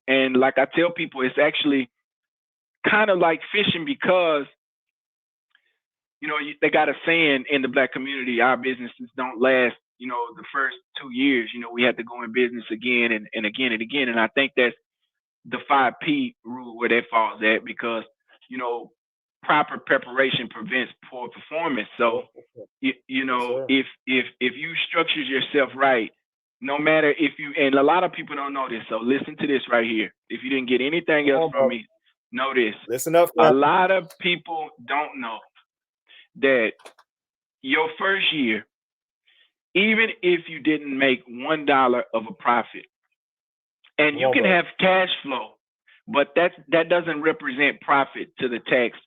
And like I tell people, it's actually kind of like fishing because they got a saying in the Black community: our businesses don't last. The first 2 years. We had to go in business again and again and again. And I think that's the 5P rule where that falls at, because proper preparation prevents poor performance. So Yes, if you structure yourself right, no matter if you, and a lot of people don't know this, so listen to this right here. If you didn't get anything else from me, know this. Listen up. A lot of people don't know that your first year, even if you didn't make $1 of a profit, and you can have cash flow, but that doesn't represent profit to the tax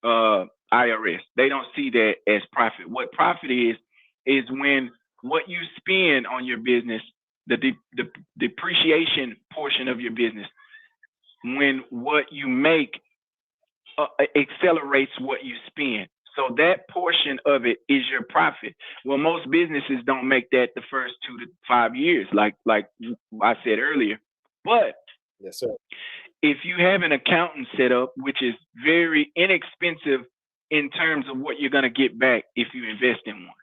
IRS. They don't see that as profit. What profit is when what you spend on your business, the depreciation portion of your business, when what you make accelerates what you spend. So that portion of it is your profit. Well, most businesses don't make that the first 2 to 5 years, like I said earlier. But yes, sir. If you have an accountant set up, which is very inexpensive in terms of what you're going to get back if you invest in one,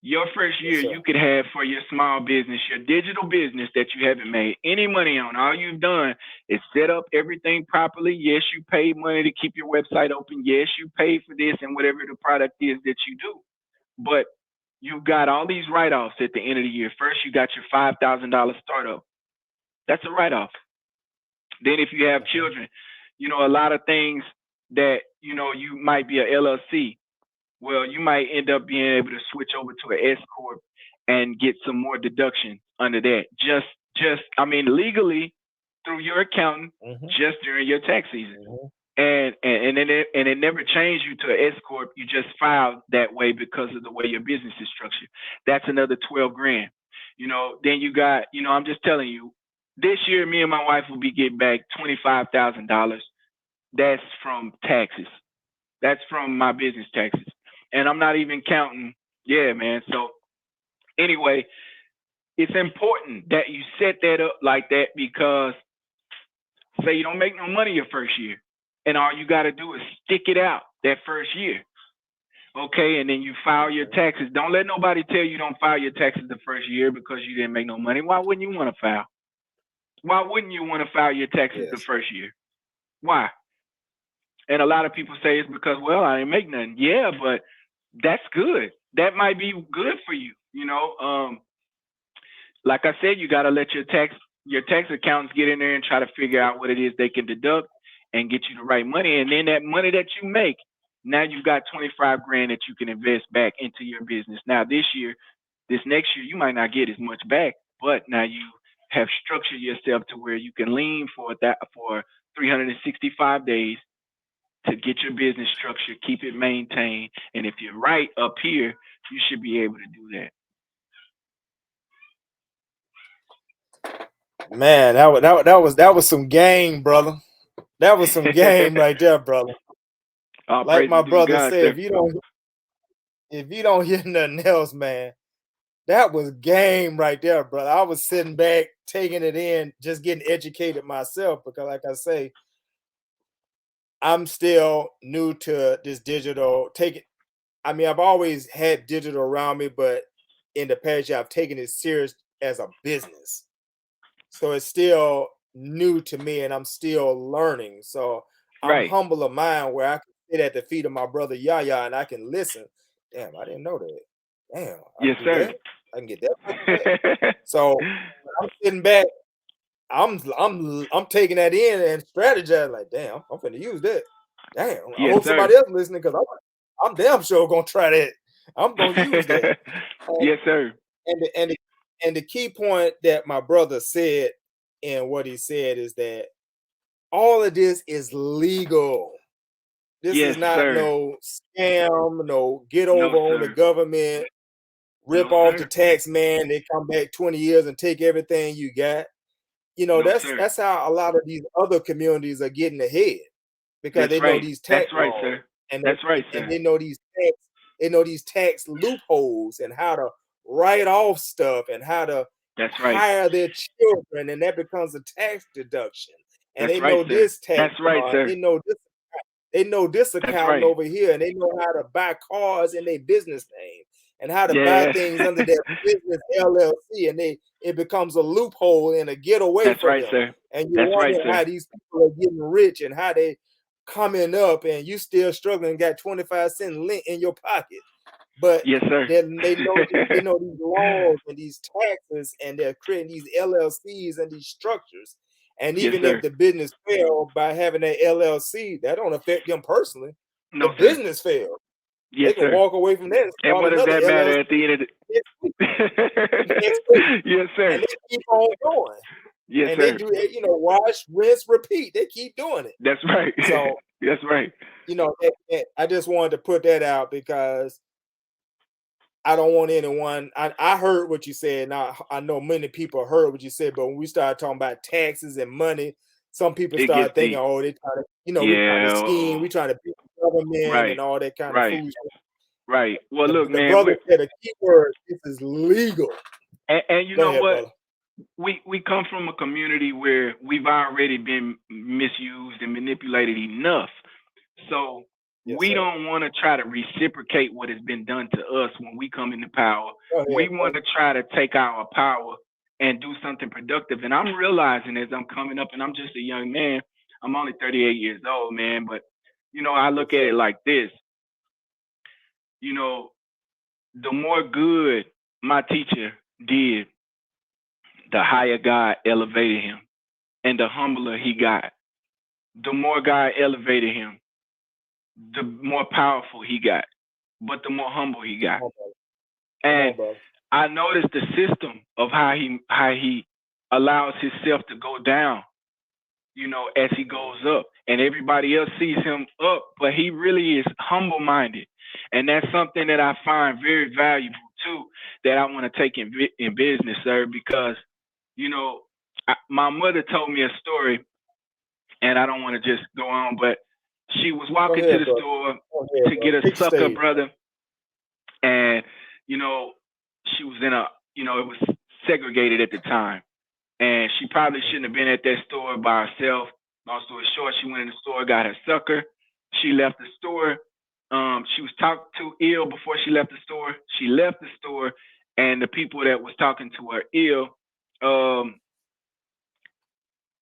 your first year you could have for your small business, your digital business that you haven't made any money on. All you've done is set up everything properly. Yes, you paid money to keep your website open. Yes, you paid for this and whatever the product is that you do. But you've got all these write-offs at the end of the year. First, you got your $5,000 startup. That's a write-off. Then if you have children, a lot of things that, you might be a LLC. Well, you might end up being able to switch over to an S Corp and get some more deduction under that. Legally through your accountant, just during your tax season. And it never changed you to an S Corp. You just filed that way because of the way your business is structured. That's another 12 grand. Then you got, I'm just telling you, this year, me and my wife will be getting back $25,000. That's from taxes. That's from my business taxes. And I'm not even counting. Yeah, man. So anyway, it's important that you set that up like that, because say you don't make no money your first year, and all you got to do is stick it out that first year. Okay, and then you file your taxes. Don't let nobody tell you don't file your taxes the first year because you didn't make no money. Why wouldn't you want to file? Why wouldn't you want to file your taxes the Yes. first year? Why? And a lot of people say it's because, well, I didn't make nothing. Yeah, but that's good. That might be good for you. Like I said, you got to let your tax accountants get in there and try to figure out what it is they can deduct and get you the right money. And then that money that you make, now you've got 25 grand that you can invest back into your business. Now this next year, you might not get as much back, but now you have structured yourself to where you can lean for 365 days to get your business structured, keep it maintained. And if you're right up here, you should be able to do that. Man, that was some game, brother. That was some game right there, brother. Like my brother said, if you don't hear nothing else, man, that was game right there, brother. I was sitting back, taking it in, just getting educated myself because, like I say, I'm still new to this digital. I've always had digital around me, but in the past year, I've taken it serious as a business. So it's still new to me, and I'm still learning. So I'm humble of mind where I can sit at the feet of my brother Yaya and I can listen. Damn, I didn't know that. Damn, yes, sir. that. I can get that. So I'm sitting back. I'm taking that in and strategizing like, damn, I'm finna use that. Damn, I hope somebody else listening because I'm damn sure gonna try that. I'm gonna use that. Yes, sir. And the key point that my brother said and what he said is that all of this is legal. This is not no scam, no get over on the government, rip off the tax man. They come back 20 years and take everything you got. That's how a lot of these other communities are getting ahead because they know these tax laws, and they know these tax loopholes and how to write off stuff and how to hire their children, and that becomes a tax deduction. And they know this tax law, they know this accountant over here, and they know how to buy cars in their business name and how to buy things under their business LLC, and it becomes a loophole and a getaway for them. Sir. And you wonder how these people are getting rich and how they coming up, and you still struggling, got 25 cents lint in your pocket. But yes, sir. they know these laws and these taxes, and they're creating these LLCs and these structures. And even if the business failed by having an LLC, that don't affect them personally. No, the business failed. Yes, they can walk away from that. And what does that matter at the end of the yes, sir. And they keep on going. Yes, and sir. They do, wash, rinse, repeat. They keep doing it. That's right. So that's right. I just wanted to put that out because I don't want anyone. I heard what you said. Now I know many people heard what you said, but when we started talking about taxes and money, some people start thinking, "Oh, they try to, we trying to scheme, we trying to beat the government and all that kind of foolishness." Right. Well, look, man. The brother said a key word. This is legal. And you know what? Brother. We come from a community where we've already been misused and manipulated enough, so. Yes, we don't want to try to reciprocate what has been done to us when we come into power. We want to try to take our power and do something productive. And I'm realizing as I'm coming up, and I'm just a young man, I'm only 38 years old, man, but, I look at it like this. The more good my teacher did, the higher God elevated him, and the humbler he got. The more God elevated him, the more powerful he got, but the more humble he got. And I noticed the system of how he allows himself to go down, as he goes up, and everybody else sees him up, but he really is humble-minded. And that's something that I find very valuable too, that I want to take in business, sir, because, my mother told me a story, and I don't want to just go on, but she was walking to the store to get a sucker, brother. And, she was in it was segregated at the time. And she probably shouldn't have been at that store by herself. Long story short, she went in the store, got her sucker. She left the store. she was talked to ill before she left the store. She left the store, and the people that was talking to her ill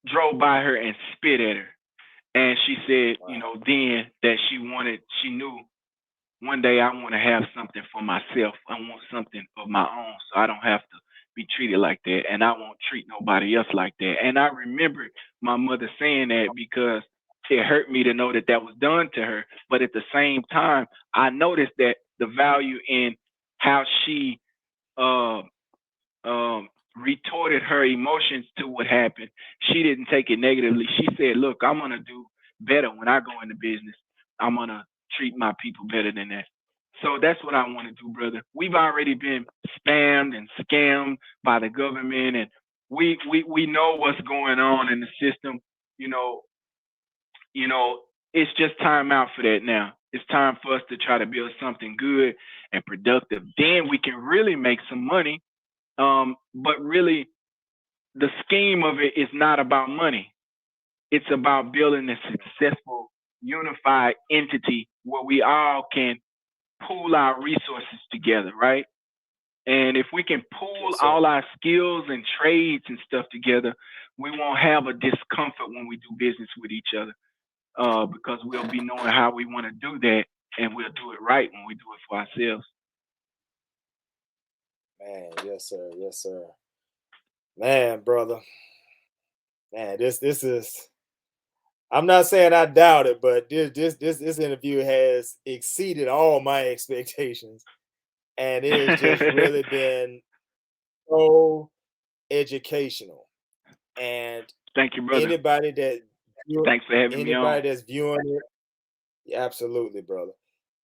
drove by her and spit at her. And she said, then that she knew one day I want to have something for myself. I want something of my own, so I don't have to be treated like that, and I won't treat nobody else like that. And I remember my mother saying that because it hurt me to know that that was done to her. But at the same time, I noticed that the value in how she uh, retorted her emotions to what happened. She didn't take it negatively. She said, "Look, I'm gonna do better when I go into business. I'm gonna treat my people better than that." So that's what I want to do, brother. We've already been spammed and scammed by the government, and we know what's going on in the system. You know, it's just time out for that now. It's time for us to try to build something good and productive. Then we can really make some money. But really, the scheme of it is not about money. It's about building a successful, unified entity where we all can pool our resources together, right? And if we can pool all our skills and trades and stuff together, we won't have a discomfort when we do business with each other because we'll be knowing how we want to do that, and we'll do it right when we do it for ourselves. Man, yes, sir. Yes, sir. Man, brother. Man, this is. I'm not saying I doubt it, but this interview has exceeded all my expectations, and it has just really been so educational. And thank you, brother. Anybody that thanks for having me on. Anybody that's viewing it, yeah, absolutely, brother.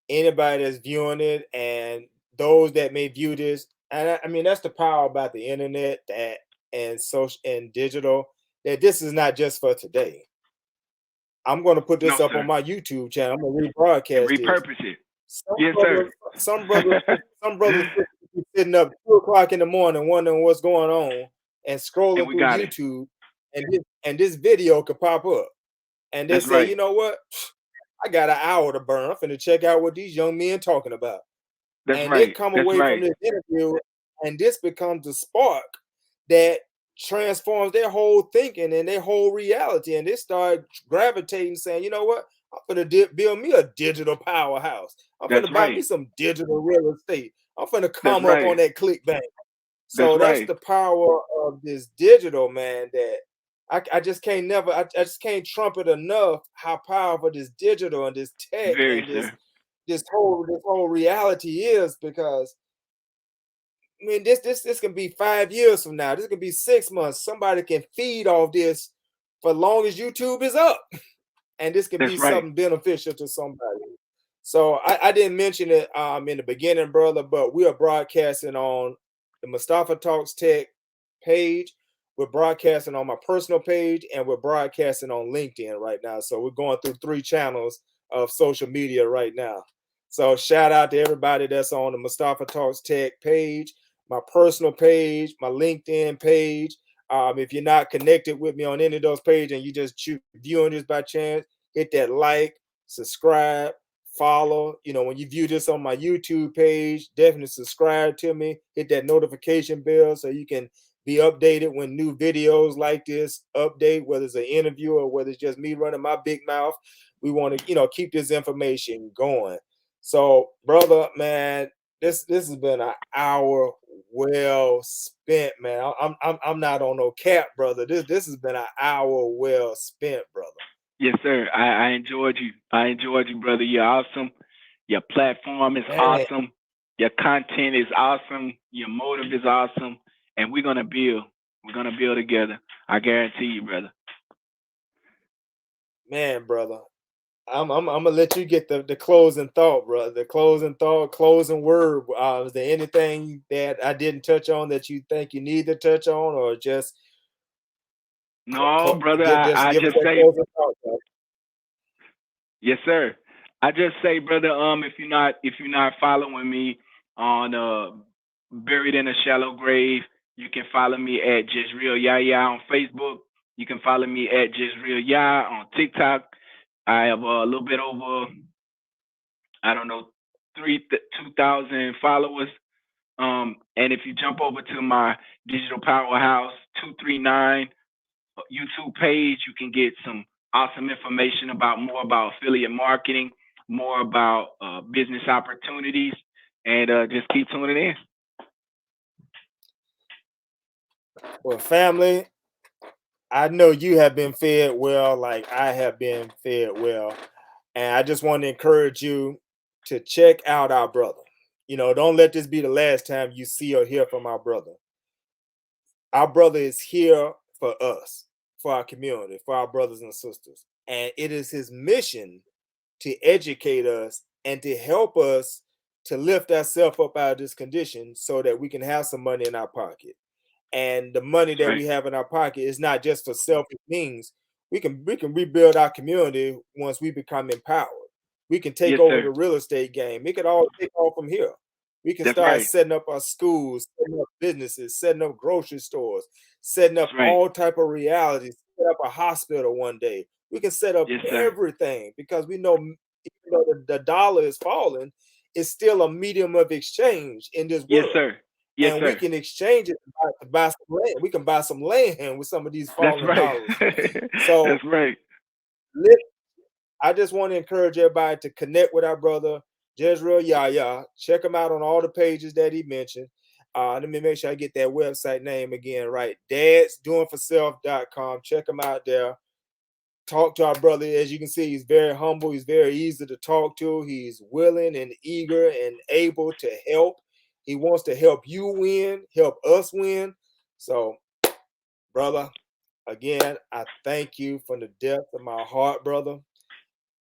Anybody that's viewing it, and those that may view this, and I mean that's the power about the internet that and social and digital, that this is not just for today. I'm going to put this up on my YouTube channel. I'm going to rebroadcast repurpose it. Yes, sir. Some brothers sitting up 2:00 in the morning wondering what's going on and scrolling through YouTube, and this video could pop up, and they say, you know what? I got an hour to burn. I'm finna check out what these young men talking about. They come away from this interview, and this becomes the spark that transforms their whole thinking and their whole reality, and they start gravitating, saying, you know what? I'm gonna build me a digital powerhouse. I'm gonna buy me some digital real estate. I'm gonna come up on that ClickBank. So that's the power of this digital, man, that I just can't I just can't trumpet enough how powerful this digital and this tech and this whole reality is, because I mean this can be 5 years from now. This can be 6 months. Somebody can feed off this for as long as YouTube is up. And this can be something beneficial to somebody. So I didn't mention it in the beginning, brother, but we are broadcasting on the Mustafa Talks Tech page. We're broadcasting on my personal page, and we're broadcasting on LinkedIn right now. So we're going through 3 channels of social media right now. So shout out to everybody that's on the Mustafa Talks Tech page, my personal page, my LinkedIn page. If you're not connected with me on any of those pages and you just viewing this by chance, hit that like, subscribe, follow. When you view this on my YouTube page, definitely subscribe to me. Hit that notification bell so you can be updated when new videos like this update, whether it's an interview or whether it's just me running my big mouth. We want to, keep this information going. So, brother, man, this has been an hour well spent, man. I'm not on no cap, brother. This has been an hour well spent, brother. Yes, sir. I enjoyed you. I enjoyed you, brother. You're awesome. Your platform is awesome. Your content is awesome. Your motive is awesome. And we're gonna build. We're gonna build together. I guarantee you, brother. Man, brother. I'm gonna let you get the closing thought, brother. The closing thought, closing word. Is there anything that I didn't touch on that you think you need to touch on, or just no, brother? I just say, thought, yes, sir. I just say, brother. If you're not following me on Buried in a Shallow Grave, you can follow me at Jezreel Yahya on Facebook. You can follow me at Jezreel Yah on TikTok. I have a little bit over I don't know, 2,000 followers. And if you jump over to my Digital Powerhouse 239 YouTube page, you can get some awesome information about more about affiliate marketing, more about business opportunities, and just keep tuning in. Well, family, I know you have been fed well, like I have been fed well. And I just want to encourage you to check out our brother. You know, don't let this be the last time you see or hear from our brother. Our brother is here for us, for our community, for our brothers and sisters. And it is his mission to educate us and to help us to lift ourselves up out of this condition so that we can have some money in our pocket. And the money that we have in our pocket is not just for selfish means. We can rebuild our community once we become empowered. We can take over the real estate game. It could all take off from here. We can start setting up our schools, setting up businesses, setting up grocery stores, setting up all type of realities, set up a hospital one day. We can set up everything because we know, even though the dollar is falling, it's still a medium of exchange in this world. Yes, sir. Yes, and sir. we can exchange it to buy some land. We can buy some land with some of these falling dollars. So that's right. I just want to encourage everybody to connect with our brother Jezreel Yahya. Check him out on all the pages that he mentioned. Let me make sure I get that website name again right. dadsdoingforself.com. Check him out there. Talk to our brother. As you can see, he's very humble. He's very easy to talk to. He's willing and eager and able to help. He wants to help you win, help us win. So, brother, again, I thank you from the depth of my heart, brother.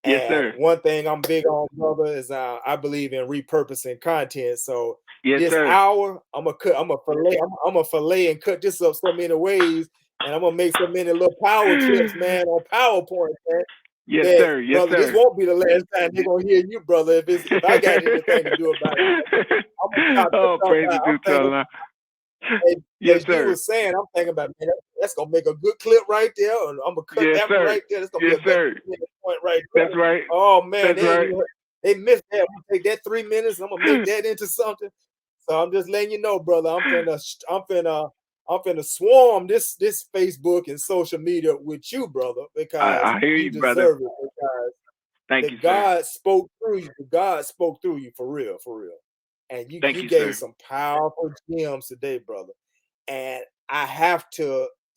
Yes, sir. And one thing I'm big on, brother, is I believe in repurposing content. So this hour, I'm gonna fillet and cut this up so many ways, and I'm gonna make so many little power clips, man, on PowerPoint, man. Yes, sir. Yes, brother, sir. This won't be the last time they're gonna hear you, brother. If I got anything to do about it, praise be to Allah. Yes, you was saying, I'm thinking about, man, that's gonna make a good clip right there, and I'm gonna cut that one right there. That's gonna be a good point right there. That's right. Oh man, they missed that. I'm gonna take that 3 minutes. I'm gonna make that into something. So I'm just letting you know, brother. I'm finna swarm this Facebook and social media with you, brother, because I hear you, deserve brother. it. Because thank you, God spoke through you. God spoke through you for real, for real. And you gave some powerful gems today, brother. And I have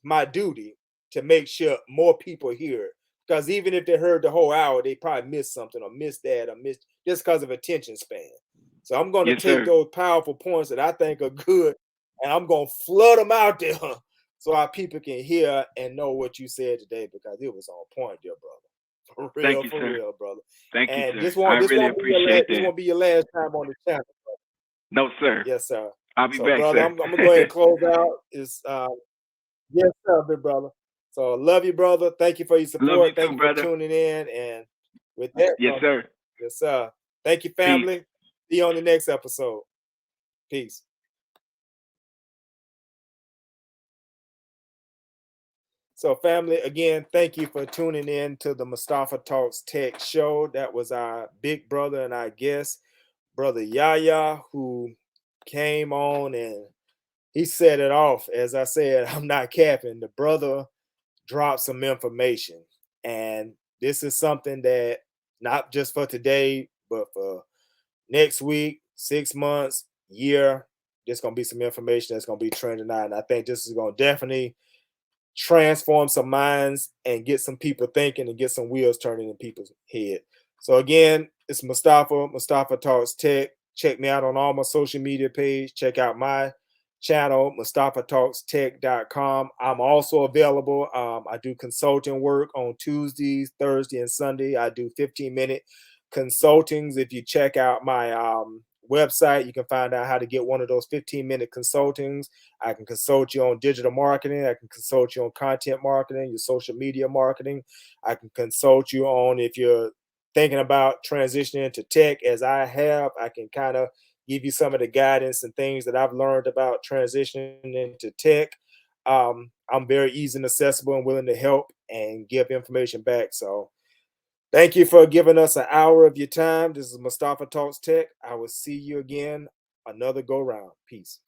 my duty to make sure more people hear it. Because even if they heard the whole hour, they probably missed something or missed that or missed just because of attention span. So I'm going to take those powerful points that I think are good, and I'm going to flood them out there so our people can hear and know what you said today, because it was on point, dear brother. For real, real, brother. Thank you, sir. This won't be your last time on the channel, brother. No, sir. Yes, sir. I'll be back, brother, sir. I'm gonna go ahead and close out. Yes, sir, big brother. So love you, brother. Thank you for your support. Thank you for tuning in. And with that, yes, brother, sir. Yes, sir. Thank you, family. Peace. See you on the next episode. Peace. So, family, again, thank you for tuning in to the Mustafa Talks Tech Show. That was our big brother and our guest, Brother Yahya, who came on and he set it off. As I said, I'm not capping. The brother dropped some information. And this is something that not just for today, but for next week, 6 months, year, there's going to be some information that's going to be trending out. And I think this is going to definitely transform some minds and get some people thinking and get some wheels turning in people's head. So again, it's Mustafa Talks Tech. Check me out on all my social media page. Check out my channel, MustafaTalksTech.com. I'm also available. I do consulting work on Tuesdays, Thursday, and Sunday. I do 15-minute consultings. If you check out my website, you can find out how to get one of those 15-minute consultings. I can consult you on digital marketing. I can consult you on content marketing, your social media marketing. I can consult you on, if you're thinking about transitioning into tech, as I have, I can kind of give you some of the guidance and things that I've learned about transitioning into tech. I'm very easy and accessible and willing to help and give information back. So Thank you for giving us an hour of your time. This is Mustafa Talks Tech. I will see you again another go round. Peace.